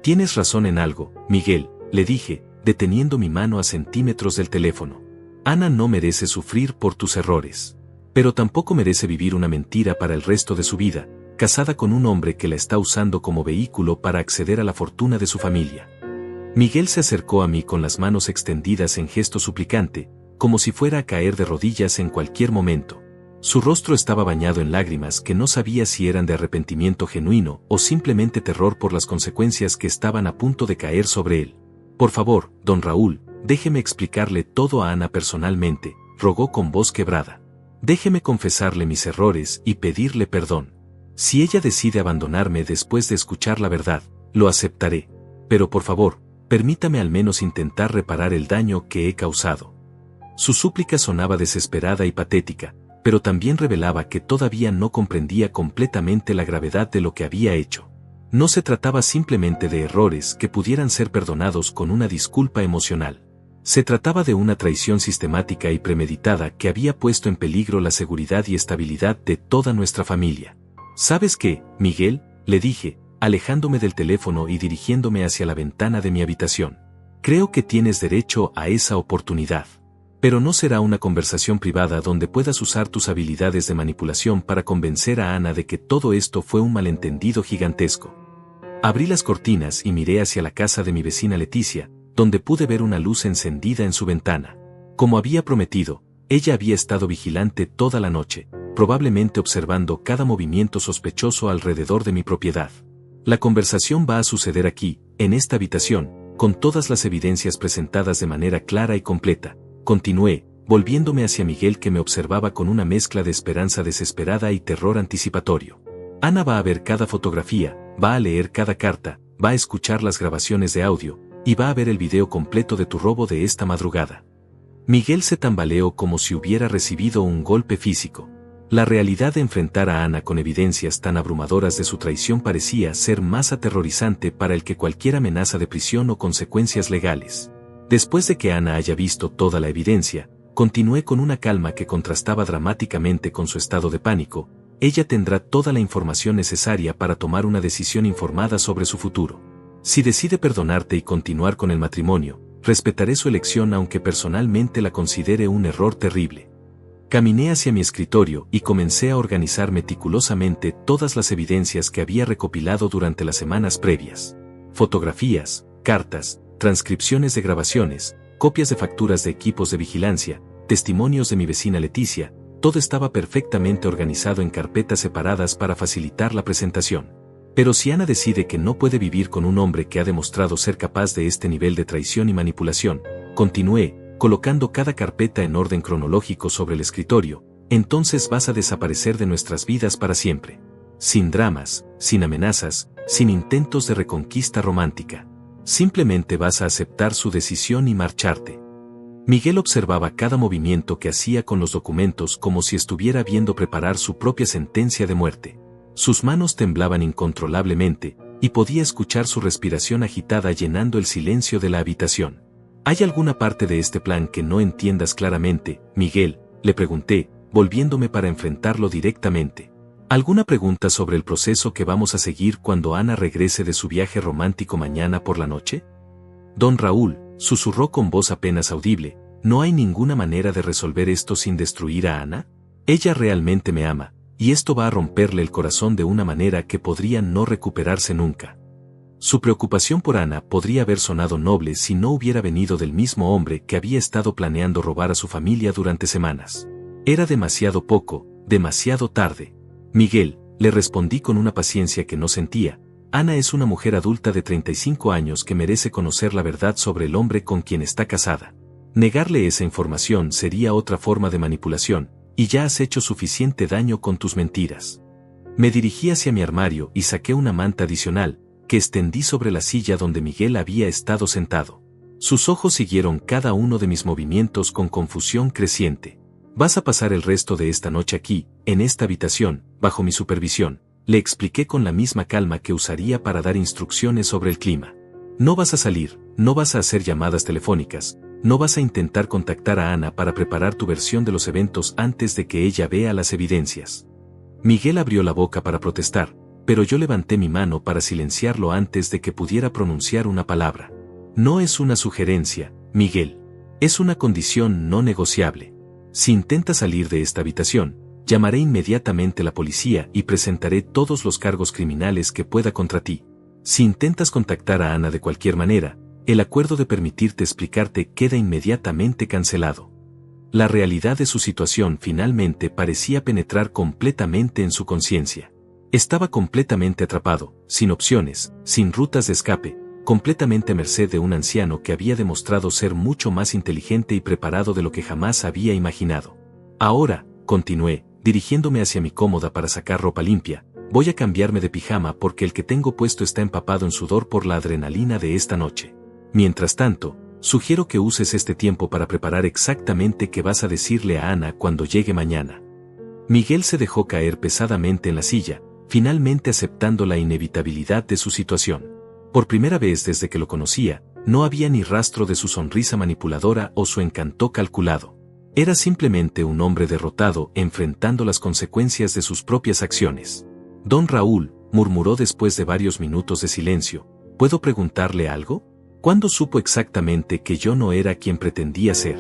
Tienes razón en algo, Miguel, le dije, deteniendo mi mano a centímetros del teléfono. Ana no merece sufrir por tus errores. Pero tampoco merece vivir una mentira para el resto de su vida, casada con un hombre que la está usando como vehículo para acceder a la fortuna de su familia. Miguel se acercó a mí con las manos extendidas en gesto suplicante, como si fuera a caer de rodillas en cualquier momento. Su rostro estaba bañado en lágrimas que no sabía si eran de arrepentimiento genuino o simplemente terror por las consecuencias que estaban a punto de caer sobre él. Por favor, don Raúl, déjeme explicarle todo a Ana personalmente, rogó con voz quebrada. Déjeme confesarle mis errores y pedirle perdón. Si ella decide abandonarme después de escuchar la verdad, lo aceptaré. Pero por favor, permítame al menos intentar reparar el daño que he causado. Su súplica sonaba desesperada y patética, pero también revelaba que todavía no comprendía completamente la gravedad de lo que había hecho. No se trataba simplemente de errores que pudieran ser perdonados con una disculpa emocional. Se trataba de una traición sistemática y premeditada que había puesto en peligro la seguridad y estabilidad de toda nuestra familia. ¿Sabes qué, Miguel?, le dije, alejándome del teléfono y dirigiéndome hacia la ventana de mi habitación. Creo que tienes derecho a esa oportunidad. Pero no será una conversación privada donde puedas usar tus habilidades de manipulación para convencer a Ana de que todo esto fue un malentendido gigantesco. Abrí las cortinas y miré hacia la casa de mi vecina Leticia, donde pude ver una luz encendida en su ventana. Como había prometido, ella había estado vigilante toda la noche, probablemente observando cada movimiento sospechoso alrededor de mi propiedad. La conversación va a suceder aquí, en esta habitación, con todas las evidencias presentadas de manera clara y completa. Continué, volviéndome hacia Miguel que me observaba con una mezcla de esperanza desesperada y terror anticipatorio. Ana va a ver cada fotografía, va a leer cada carta, va a escuchar las grabaciones de audio, y va a ver el video completo de tu robo de esta madrugada. Miguel se tambaleó como si hubiera recibido un golpe físico. La realidad de enfrentar a Ana con evidencias tan abrumadoras de su traición parecía ser más aterrorizante para él que cualquier amenaza de prisión o consecuencias legales. Después de que Ana haya visto toda la evidencia, continué con una calma que contrastaba dramáticamente con su estado de pánico. Ella tendrá toda la información necesaria para tomar una decisión informada sobre su futuro. Si decide perdonarte y continuar con el matrimonio, respetaré su elección aunque personalmente la considere un error terrible. Caminé hacia mi escritorio y comencé a organizar meticulosamente todas las evidencias que había recopilado durante las semanas previas. Fotografías, cartas, transcripciones de grabaciones, copias de facturas de equipos de vigilancia, testimonios de mi vecina Leticia, todo estaba perfectamente organizado en carpetas separadas para facilitar la presentación. Pero si Ana decide que no puede vivir con un hombre que ha demostrado ser capaz de este nivel de traición y manipulación, continué, colocando cada carpeta en orden cronológico sobre el escritorio, entonces vas a desaparecer de nuestras vidas para siempre. Sin dramas, sin amenazas, sin intentos de reconquista romántica. Simplemente vas a aceptar su decisión y marcharte. Miguel observaba cada movimiento que hacía con los documentos como si estuviera viendo preparar su propia sentencia de muerte. Sus manos temblaban incontrolablemente, y podía escuchar su respiración agitada llenando el silencio de la habitación. ¿Hay alguna parte de este plan que no entiendas claramente, Miguel?, le pregunté, volviéndome para enfrentarlo directamente. ¿Alguna pregunta sobre el proceso que vamos a seguir cuando Ana regrese de su viaje romántico mañana por la noche? Don Raúl, susurró con voz apenas audible, ¿no hay ninguna manera de resolver esto sin destruir a Ana? Ella realmente me ama, y esto va a romperle el corazón de una manera que podría no recuperarse nunca. Su preocupación por Ana podría haber sonado noble si no hubiera venido del mismo hombre que había estado planeando robar a su familia durante semanas. Era demasiado poco, demasiado tarde. Miguel, le respondí con una paciencia que no sentía. Ana es una mujer adulta de 35 años que merece conocer la verdad sobre el hombre con quien está casada. Negarle esa información sería otra forma de manipulación, y ya has hecho suficiente daño con tus mentiras. Me dirigí hacia mi armario y saqué una manta adicional, que extendí sobre la silla donde Miguel había estado sentado. Sus ojos siguieron cada uno de mis movimientos con confusión creciente. Vas a pasar el resto de esta noche aquí, en esta habitación, bajo mi supervisión, le expliqué con la misma calma que usaría para dar instrucciones sobre el clima. No vas a salir, no vas a hacer llamadas telefónicas, no vas a intentar contactar a Ana para preparar tu versión de los eventos antes de que ella vea las evidencias. Miguel abrió la boca para protestar, pero yo levanté mi mano para silenciarlo antes de que pudiera pronunciar una palabra. No es una sugerencia, Miguel. Es una condición no negociable. Si intentas salir de esta habitación, llamaré inmediatamente a la policía y presentaré todos los cargos criminales que pueda contra ti. Si intentas contactar a Ana de cualquier manera, el acuerdo de permitirte explicarte queda inmediatamente cancelado. La realidad de su situación finalmente parecía penetrar completamente en su conciencia. Estaba completamente atrapado, sin opciones, sin rutas de escape, completamente a merced de un anciano que había demostrado ser mucho más inteligente y preparado de lo que jamás había imaginado. Ahora, continué, dirigiéndome hacia mi cómoda para sacar ropa limpia, voy a cambiarme de pijama porque el que tengo puesto está empapado en sudor por la adrenalina de esta noche. Mientras tanto, sugiero que uses este tiempo para preparar exactamente qué vas a decirle a Ana cuando llegue mañana. Miguel se dejó caer pesadamente en la silla, finalmente aceptando la inevitabilidad de su situación. Por primera vez desde que lo conocía, no había ni rastro de su sonrisa manipuladora o su encanto calculado. Era simplemente un hombre derrotado enfrentando las consecuencias de sus propias acciones. Don Raúl, murmuró después de varios minutos de silencio, ¿puedo preguntarle algo? ¿Cuándo supo exactamente que yo no era quien pretendía ser?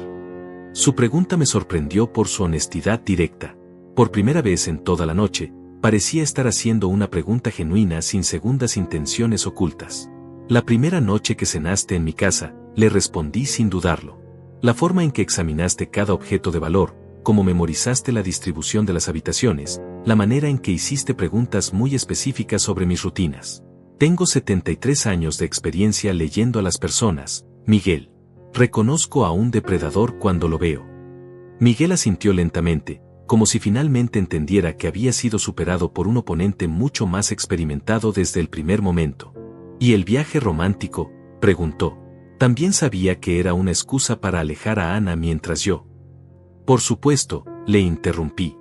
Su pregunta me sorprendió por su honestidad directa. Por primera vez en toda la noche, parecía estar haciendo una pregunta genuina sin segundas intenciones ocultas. La primera noche que cenaste en mi casa, le respondí sin dudarlo. La forma en que examinaste cada objeto de valor, cómo memorizaste la distribución de las habitaciones, la manera en que hiciste preguntas muy específicas sobre mis rutinas. Tengo 73 años de experiencia leyendo a las personas, Miguel. Reconozco a un depredador cuando lo veo. Miguel asintió lentamente, como si finalmente entendiera que había sido superado por un oponente mucho más experimentado desde el primer momento. ¿Y el viaje romántico?, preguntó. También sabía que era una excusa para alejar a Ana mientras yo. Por supuesto, le interrumpí.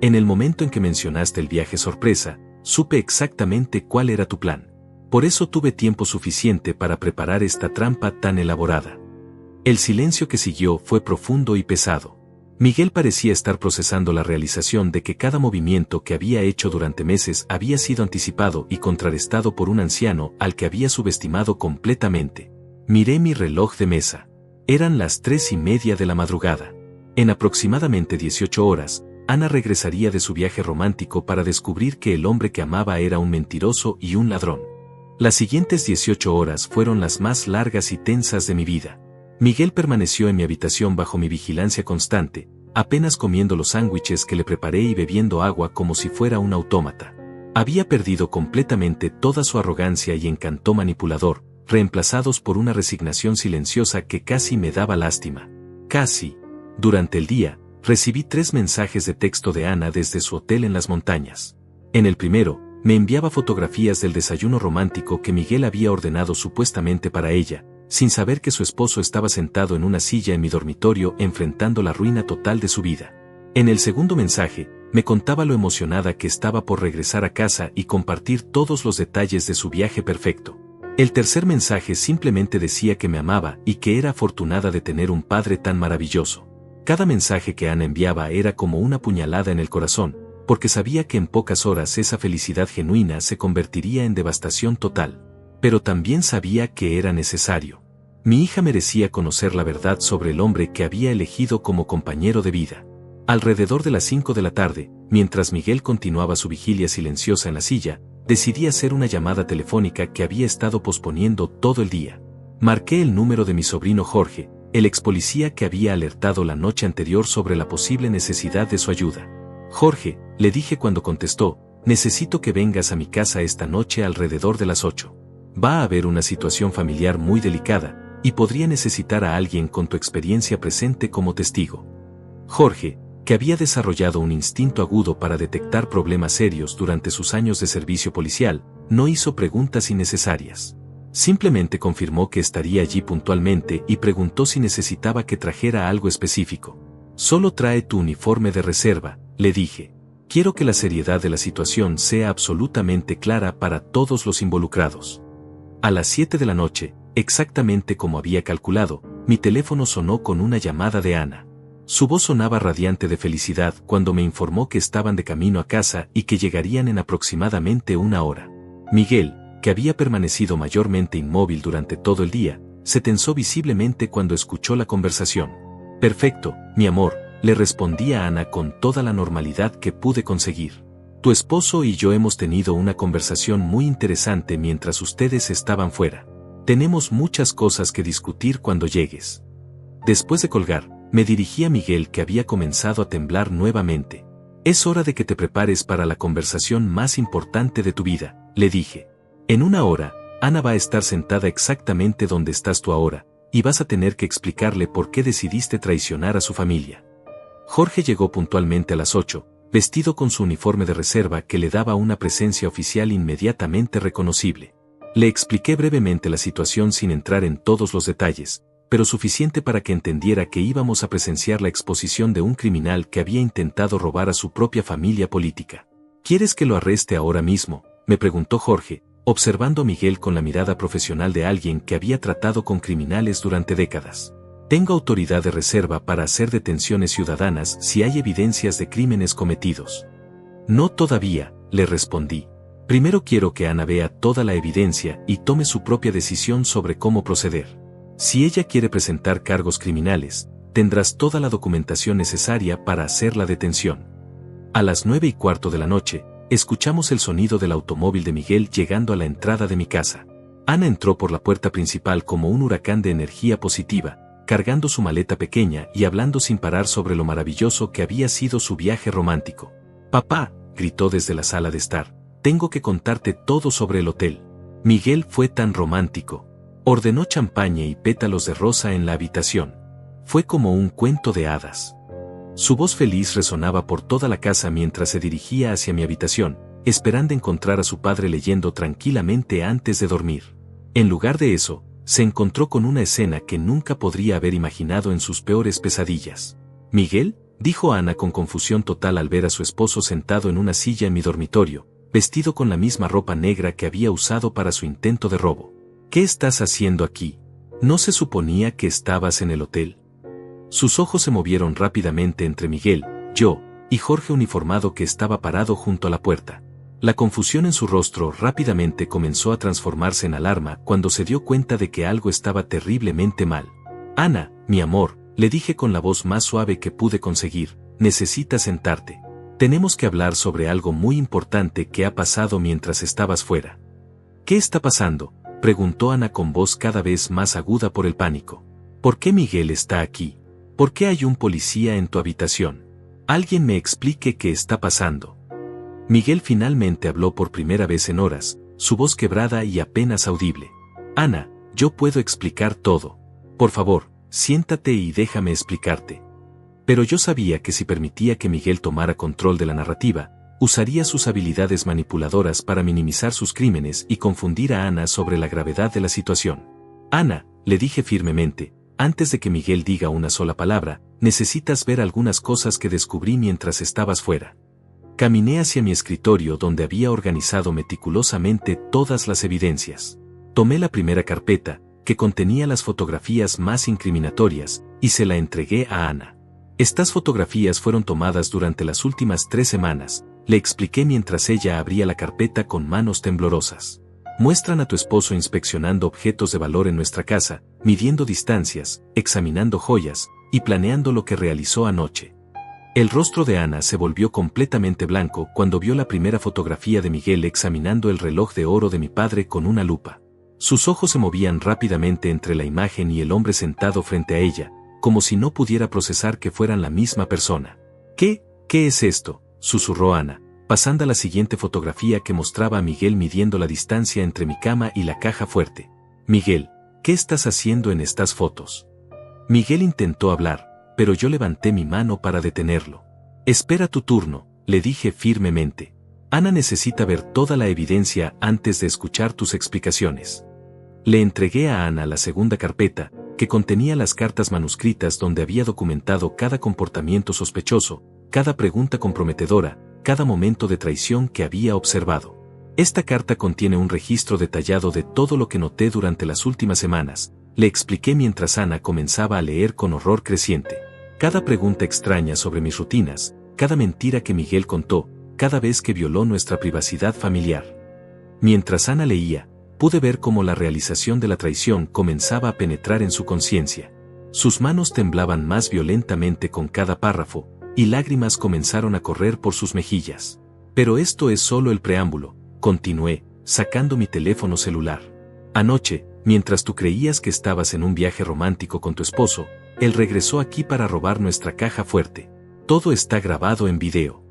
En el momento en que mencionaste el viaje sorpresa, supe exactamente cuál era tu plan. Por eso tuve tiempo suficiente para preparar esta trampa tan elaborada. El silencio que siguió fue profundo y pesado. Miguel parecía estar procesando la realización de que cada movimiento que había hecho durante meses había sido anticipado y contrarrestado por un anciano al que había subestimado completamente. Miré mi reloj de mesa. Eran las 3:30 de la madrugada. En aproximadamente 18 horas, Ana regresaría de su viaje romántico para descubrir que el hombre que amaba era un mentiroso y un ladrón. Las siguientes 18 horas fueron las más largas y tensas de mi vida. Miguel permaneció en mi habitación bajo mi vigilancia constante, apenas comiendo los sándwiches que le preparé y bebiendo agua como si fuera un autómata. Había perdido completamente toda su arrogancia y encanto manipulador, reemplazados por una resignación silenciosa que casi me daba lástima. Casi. Durante el día, recibí 3 mensajes de texto de Ana desde su hotel en las montañas. En el primero, me enviaba fotografías del desayuno romántico que Miguel había ordenado supuestamente para ella, sin saber que su esposo estaba sentado en una silla en mi dormitorio enfrentando la ruina total de su vida. En el segundo mensaje, me contaba lo emocionada que estaba por regresar a casa y compartir todos los detalles de su viaje perfecto. El tercer mensaje simplemente decía que me amaba y que era afortunada de tener un padre tan maravilloso. Cada mensaje que Ana enviaba era como una puñalada en el corazón, porque sabía que en pocas horas esa felicidad genuina se convertiría en devastación total. Pero también sabía que era necesario. Mi hija merecía conocer la verdad sobre el hombre que había elegido como compañero de vida. Alrededor de las 5 de la tarde, mientras Miguel continuaba su vigilia silenciosa en la silla, decidí hacer una llamada telefónica que había estado posponiendo todo el día. Marqué el número de mi sobrino Jorge, el ex policía que había alertado la noche anterior sobre la posible necesidad de su ayuda. Jorge, le dije cuando contestó, necesito que vengas a mi casa esta noche alrededor de las 8. Va a haber una situación familiar muy delicada, y podría necesitar a alguien con tu experiencia presente como testigo. Jorge, que había desarrollado un instinto agudo para detectar problemas serios durante sus años de servicio policial, no hizo preguntas innecesarias. Simplemente confirmó que estaría allí puntualmente y preguntó si necesitaba que trajera algo específico. Solo trae tu uniforme de reserva, le dije. Quiero que la seriedad de la situación sea absolutamente clara para todos los involucrados. A las 7 de la noche, exactamente como había calculado, mi teléfono sonó con una llamada de Ana. Su voz sonaba radiante de felicidad cuando me informó que estaban de camino a casa y que llegarían en aproximadamente una hora. Miguel, que había permanecido mayormente inmóvil durante todo el día, se tensó visiblemente cuando escuchó la conversación. Perfecto, mi amor, le respondí a Ana con toda la normalidad que pude conseguir. Tu esposo y yo hemos tenido una conversación muy interesante mientras ustedes estaban fuera. Tenemos muchas cosas que discutir cuando llegues. Después de colgar, me dirigí a Miguel, que había comenzado a temblar nuevamente. Es hora de que te prepares para la conversación más importante de tu vida, le dije. En una hora, Ana va a estar sentada exactamente donde estás tú ahora, y vas a tener que explicarle por qué decidiste traicionar a su familia. Jorge llegó puntualmente a las 8, vestido con su uniforme de reserva que le daba una presencia oficial inmediatamente reconocible. Le expliqué brevemente la situación sin entrar en todos los detalles, pero suficiente para que entendiera que íbamos a presenciar la exposición de un criminal que había intentado robar a su propia familia política. ¿Quieres que lo arreste ahora mismo?, me preguntó Jorge, observando a Miguel con la mirada profesional de alguien que había tratado con criminales durante décadas. Tengo autoridad de reserva para hacer detenciones ciudadanas si hay evidencias de crímenes cometidos. No todavía, le respondí. Primero quiero que Ana vea toda la evidencia y tome su propia decisión sobre cómo proceder. Si ella quiere presentar cargos criminales, tendrás toda la documentación necesaria para hacer la detención. A las 9:15 de la noche, escuchamos el sonido del automóvil de Miguel llegando a la entrada de mi casa. Ana entró por la puerta principal como un huracán de energía positiva, cargando su maleta pequeña y hablando sin parar sobre lo maravilloso que había sido su viaje romántico. «Papá», gritó desde la sala de estar, «tengo que contarte todo sobre el hotel. Miguel fue tan romántico. Ordenó champaña y pétalos de rosa en la habitación. Fue como un cuento de hadas». Su voz feliz resonaba por toda la casa mientras se dirigía hacia mi habitación, esperando encontrar a su padre leyendo tranquilamente antes de dormir. En lugar de eso, se encontró con una escena que nunca podría haber imaginado en sus peores pesadillas. «¿Miguel?», dijo Ana con confusión total al ver a su esposo sentado en una silla en mi dormitorio, vestido con la misma ropa negra que había usado para su intento de robo. «¿Qué estás haciendo aquí? ¿No se suponía que estabas en el hotel?». Sus ojos se movieron rápidamente entre Miguel, yo, y Jorge uniformado que estaba parado junto a la puerta. La confusión en su rostro rápidamente comenzó a transformarse en alarma cuando se dio cuenta de que algo estaba terriblemente mal. «Ana, mi amor», le dije con la voz más suave que pude conseguir, «necesitas sentarte. Tenemos que hablar sobre algo muy importante que ha pasado mientras estabas fuera». «¿Qué está pasando?», preguntó Ana con voz cada vez más aguda por el pánico. «¿Por qué Miguel está aquí? ¿Por qué hay un policía en tu habitación? Alguien me explique qué está pasando». Miguel finalmente habló por primera vez en horas, su voz quebrada y apenas audible. «Ana, yo puedo explicar todo. Por favor, siéntate y déjame explicarte». Pero yo sabía que si permitía que Miguel tomara control de la narrativa, usaría sus habilidades manipuladoras para minimizar sus crímenes y confundir a Ana sobre la gravedad de la situación. «Ana», le dije firmemente, «antes de que Miguel diga una sola palabra, necesitas ver algunas cosas que descubrí mientras estabas fuera». Caminé hacia mi escritorio donde había organizado meticulosamente todas las evidencias. Tomé la primera carpeta, que contenía las fotografías más incriminatorias, y se la entregué a Ana. Estas fotografías fueron tomadas durante las últimas 3 semanas, le expliqué mientras ella abría la carpeta con manos temblorosas. Muestran a tu esposo inspeccionando objetos de valor en nuestra casa, midiendo distancias, examinando joyas, y planeando lo que realizó anoche. El rostro de Ana se volvió completamente blanco cuando vio la primera fotografía de Miguel examinando el reloj de oro de mi padre con una lupa. Sus ojos se movían rápidamente entre la imagen y el hombre sentado frente a ella, como si no pudiera procesar que fueran la misma persona. ¿Qué es esto?, susurró Ana, pasando a la siguiente fotografía que mostraba a Miguel midiendo la distancia entre mi cama y la caja fuerte. Miguel, ¿qué estás haciendo en estas fotos? Miguel intentó hablar, pero yo levanté mi mano para detenerlo. Espera tu turno, le dije firmemente. Ana necesita ver toda la evidencia antes de escuchar tus explicaciones. Le entregué a Ana la segunda carpeta, que contenía las cartas manuscritas donde había documentado cada comportamiento sospechoso, cada pregunta comprometedora, cada momento de traición que había observado. Esta carta contiene un registro detallado de todo lo que noté durante las últimas semanas, le expliqué mientras Ana comenzaba a leer con horror creciente. Cada pregunta extraña sobre mis rutinas, cada mentira que Miguel contó, cada vez que violó nuestra privacidad familiar. Mientras Ana leía, pude ver cómo la realización de la traición comenzaba a penetrar en su conciencia. Sus manos temblaban más violentamente con cada párrafo, y lágrimas comenzaron a correr por sus mejillas. Pero esto es solo el preámbulo, continué, sacando mi teléfono celular. Anoche, mientras tú creías que estabas en un viaje romántico con tu esposo, él regresó aquí para robar nuestra caja fuerte. Todo está grabado en video.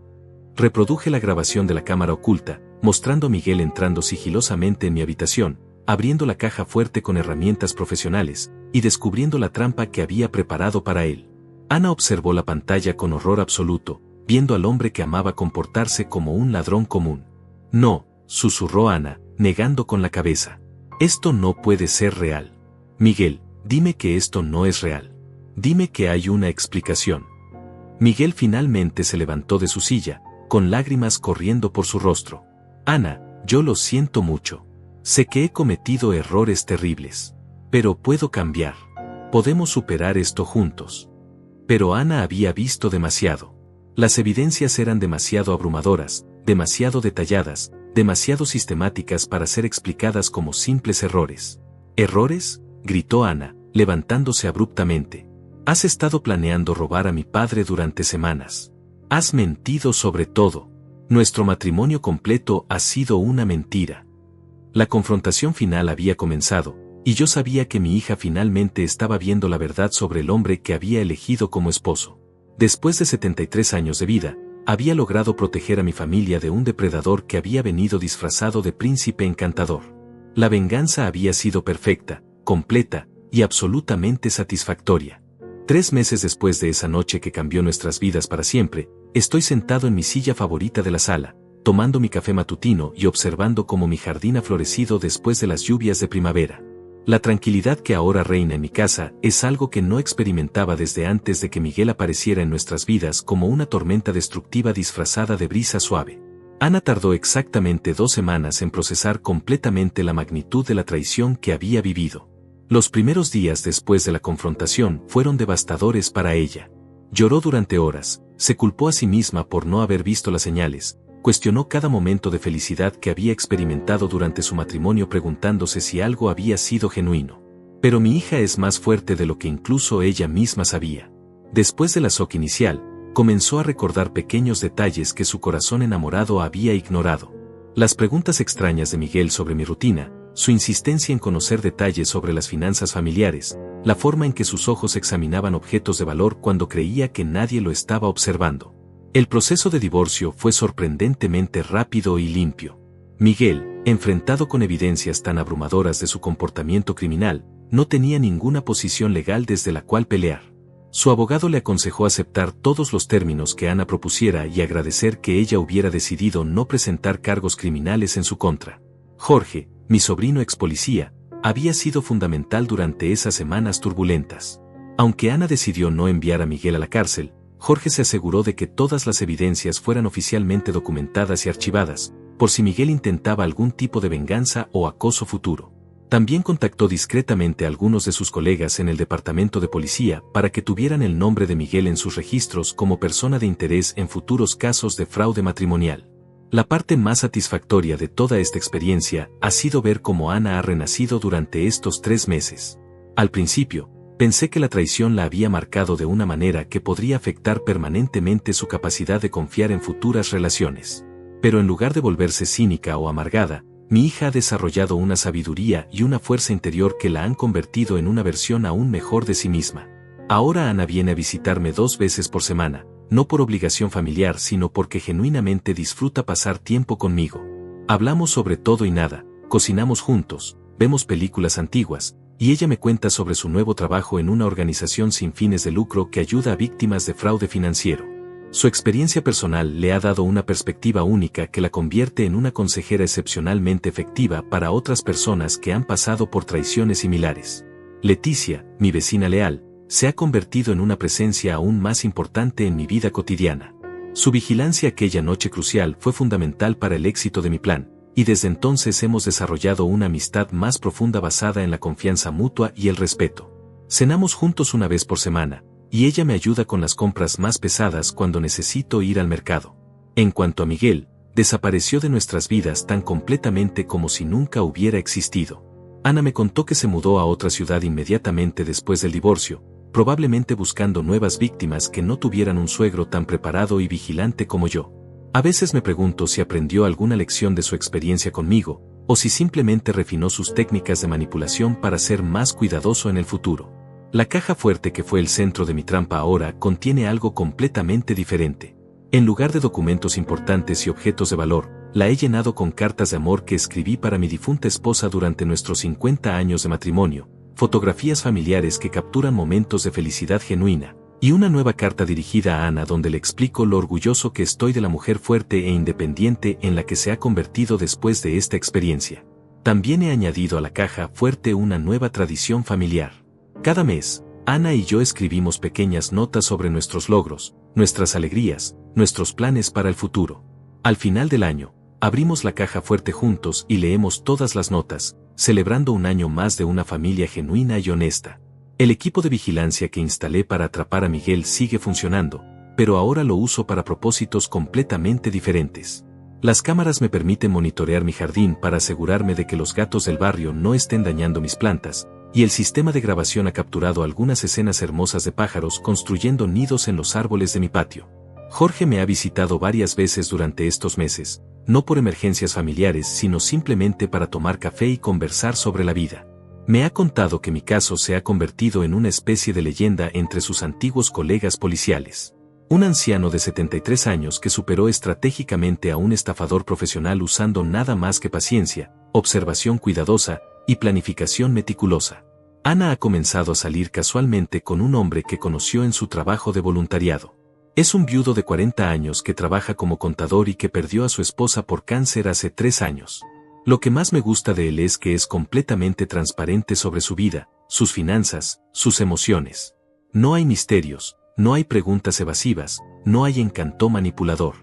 Reproduje la grabación de la cámara oculta, mostrando a Miguel entrando sigilosamente en mi habitación, abriendo la caja fuerte con herramientas profesionales, y descubriendo la trampa que había preparado para él. Ana observó la pantalla con horror absoluto, viendo al hombre que amaba comportarse como un ladrón común. No, susurró Ana, negando con la cabeza. Esto no puede ser real. Miguel, dime que esto no es real. Dime que hay una explicación. Miguel finalmente se levantó de su silla, con lágrimas corriendo por su rostro. Ana, yo lo siento mucho. Sé que he cometido errores terribles. Pero puedo cambiar. Podemos superar esto juntos. Pero Ana había visto demasiado. Las evidencias eran demasiado abrumadoras, demasiado detalladas, demasiado sistemáticas para ser explicadas como simples errores. ¿Errores?, gritó Ana, levantándose abruptamente. Has estado planeando robar a mi padre durante semanas. Has mentido sobre todo. Nuestro matrimonio completo ha sido una mentira. La confrontación final había comenzado, y yo sabía que mi hija finalmente estaba viendo la verdad sobre el hombre que había elegido como esposo. Después de 73 años de vida, había logrado proteger a mi familia de un depredador que había venido disfrazado de príncipe encantador. La venganza había sido perfecta, completa y absolutamente satisfactoria. 3 meses después de esa noche que cambió nuestras vidas para siempre, estoy sentado en mi silla favorita de la sala, tomando mi café matutino y observando cómo mi jardín ha florecido después de las lluvias de primavera. La tranquilidad que ahora reina en mi casa es algo que no experimentaba desde antes de que Miguel apareciera en nuestras vidas como una tormenta destructiva disfrazada de brisa suave. Ana tardó exactamente 2 semanas en procesar completamente la magnitud de la traición que había vivido. Los primeros días después de la confrontación fueron devastadores para ella. Lloró durante horas, se culpó a sí misma por no haber visto las señales, cuestionó cada momento de felicidad que había experimentado durante su matrimonio preguntándose si algo había sido genuino. Pero mi hija es más fuerte de lo que incluso ella misma sabía. Después del shock inicial, comenzó a recordar pequeños detalles que su corazón enamorado había ignorado. Las preguntas extrañas de Miguel sobre mi rutina, su insistencia en conocer detalles sobre las finanzas familiares, la forma en que sus ojos examinaban objetos de valor cuando creía que nadie lo estaba observando. El proceso de divorcio fue sorprendentemente rápido y limpio. Miguel, enfrentado con evidencias tan abrumadoras de su comportamiento criminal, no tenía ninguna posición legal desde la cual pelear. Su abogado le aconsejó aceptar todos los términos que Ana propusiera y agradecer que ella hubiera decidido no presentar cargos criminales en su contra. Jorge, mi sobrino ex policía, había sido fundamental durante esas semanas turbulentas. Aunque Ana decidió no enviar a Miguel a la cárcel, Jorge se aseguró de que todas las evidencias fueran oficialmente documentadas y archivadas, por si Miguel intentaba algún tipo de venganza o acoso futuro. También contactó discretamente a algunos de sus colegas en el departamento de policía para que tuvieran el nombre de Miguel en sus registros como persona de interés en futuros casos de fraude matrimonial. La parte más satisfactoria de toda esta experiencia ha sido ver cómo Ana ha renacido durante estos 3 meses. Al principio, pensé que la traición la había marcado de una manera que podría afectar permanentemente su capacidad de confiar en futuras relaciones. Pero en lugar de volverse cínica o amargada, mi hija ha desarrollado una sabiduría y una fuerza interior que la han convertido en una versión aún mejor de sí misma. Ahora Ana viene a visitarme 2 veces por semana, no por obligación familiar sino porque genuinamente disfruta pasar tiempo conmigo. Hablamos sobre todo y nada, cocinamos juntos, vemos películas antiguas, y ella me cuenta sobre su nuevo trabajo en una organización sin fines de lucro que ayuda a víctimas de fraude financiero. Su experiencia personal le ha dado una perspectiva única que la convierte en una consejera excepcionalmente efectiva para otras personas que han pasado por traiciones similares. Leticia, mi vecina leal, se ha convertido en una presencia aún más importante en mi vida cotidiana. Su vigilancia aquella noche crucial fue fundamental para el éxito de mi plan, y desde entonces hemos desarrollado una amistad más profunda basada en la confianza mutua y el respeto. Cenamos juntos una vez por semana, y ella me ayuda con las compras más pesadas cuando necesito ir al mercado. En cuanto a Miguel, desapareció de nuestras vidas tan completamente como si nunca hubiera existido. Ana me contó que se mudó a otra ciudad inmediatamente después del divorcio, probablemente buscando nuevas víctimas que no tuvieran un suegro tan preparado y vigilante como yo. A veces me pregunto si aprendió alguna lección de su experiencia conmigo, o si simplemente refinó sus técnicas de manipulación para ser más cuidadoso en el futuro. La caja fuerte que fue el centro de mi trampa ahora contiene algo completamente diferente. En lugar de documentos importantes y objetos de valor, la he llenado con cartas de amor que escribí para mi difunta esposa durante nuestros 50 años de matrimonio, fotografías familiares que capturan momentos de felicidad genuina, y una nueva carta dirigida a Ana donde le explico lo orgulloso que estoy de la mujer fuerte e independiente en la que se ha convertido después de esta experiencia. También he añadido a la caja fuerte una nueva tradición familiar. Cada mes, Ana y yo escribimos pequeñas notas sobre nuestros logros, nuestras alegrías, nuestros planes para el futuro. Al final del año, abrimos la caja fuerte juntos y leemos todas las notas, celebrando un año más de una familia genuina y honesta. El equipo de vigilancia que instalé para atrapar a Miguel sigue funcionando, pero ahora lo uso para propósitos completamente diferentes. Las cámaras me permiten monitorear mi jardín para asegurarme de que los gatos del barrio no estén dañando mis plantas, y el sistema de grabación ha capturado algunas escenas hermosas de pájaros construyendo nidos en los árboles de mi patio. Jorge me ha visitado varias veces durante estos meses, no por emergencias familiares sino simplemente para tomar café y conversar sobre la vida. Me ha contado que mi caso se ha convertido en una especie de leyenda entre sus antiguos colegas policiales. Un anciano de 73 años que superó estratégicamente a un estafador profesional usando nada más que paciencia, observación cuidadosa y planificación meticulosa. Ana ha comenzado a salir casualmente con un hombre que conoció en su trabajo de voluntariado. Es un viudo de 40 años que trabaja como contador y que perdió a su esposa por cáncer hace 3 años. Lo que más me gusta de él es que es completamente transparente sobre su vida, sus finanzas, sus emociones. No hay misterios, no hay preguntas evasivas, no hay encanto manipulador.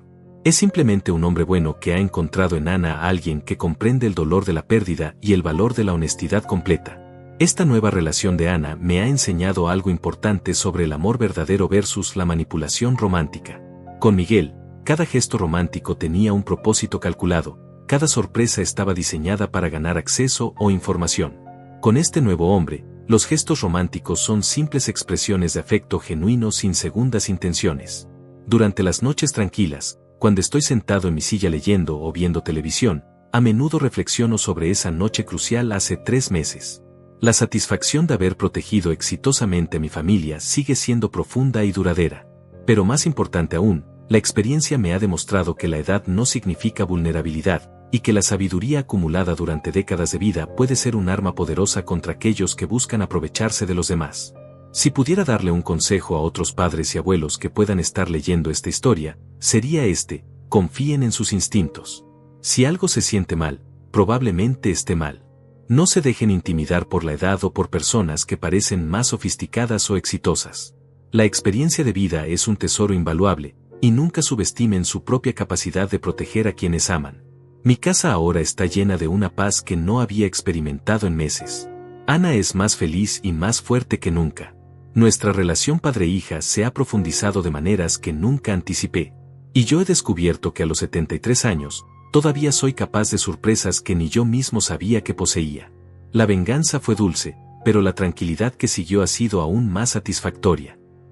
Es simplemente un hombre bueno que ha encontrado en Ana a alguien que comprende el dolor de la pérdida y el valor de la honestidad completa. Esta nueva relación de Ana me ha enseñado algo importante sobre el amor verdadero versus la manipulación romántica. Con Miguel, cada gesto romántico tenía un propósito calculado, cada sorpresa estaba diseñada para ganar acceso o información. Con este nuevo hombre, los gestos románticos son simples expresiones de afecto genuino sin segundas intenciones. Durante las noches tranquilas, cuando estoy sentado en mi silla leyendo o viendo televisión, a menudo reflexiono sobre esa noche crucial hace 3 meses. La satisfacción de haber protegido exitosamente a mi familia sigue siendo profunda y duradera. Pero más importante aún, la experiencia me ha demostrado que la edad no significa vulnerabilidad, y que la sabiduría acumulada durante décadas de vida puede ser un arma poderosa contra aquellos que buscan aprovecharse de los demás. Si pudiera darle un consejo a otros padres y abuelos que puedan estar leyendo esta historia, sería este: confíen en sus instintos. Si algo se siente mal, probablemente esté mal. No se dejen intimidar por la edad o por personas que parecen más sofisticadas o exitosas. La experiencia de vida es un tesoro invaluable, y nunca subestimen su propia capacidad de proteger a quienes aman. Mi casa ahora está llena de una paz que no había experimentado en meses. Ana es más feliz y más fuerte que nunca. Nuestra relación padre-hija se ha profundizado de maneras que nunca anticipé. Y yo he descubierto que a los 73 años, todavía soy capaz de sorpresas que ni yo mismo sabía que poseía. La venganza fue dulce, pero la tranquilidad que siguió ha sido aún más satisfactoria.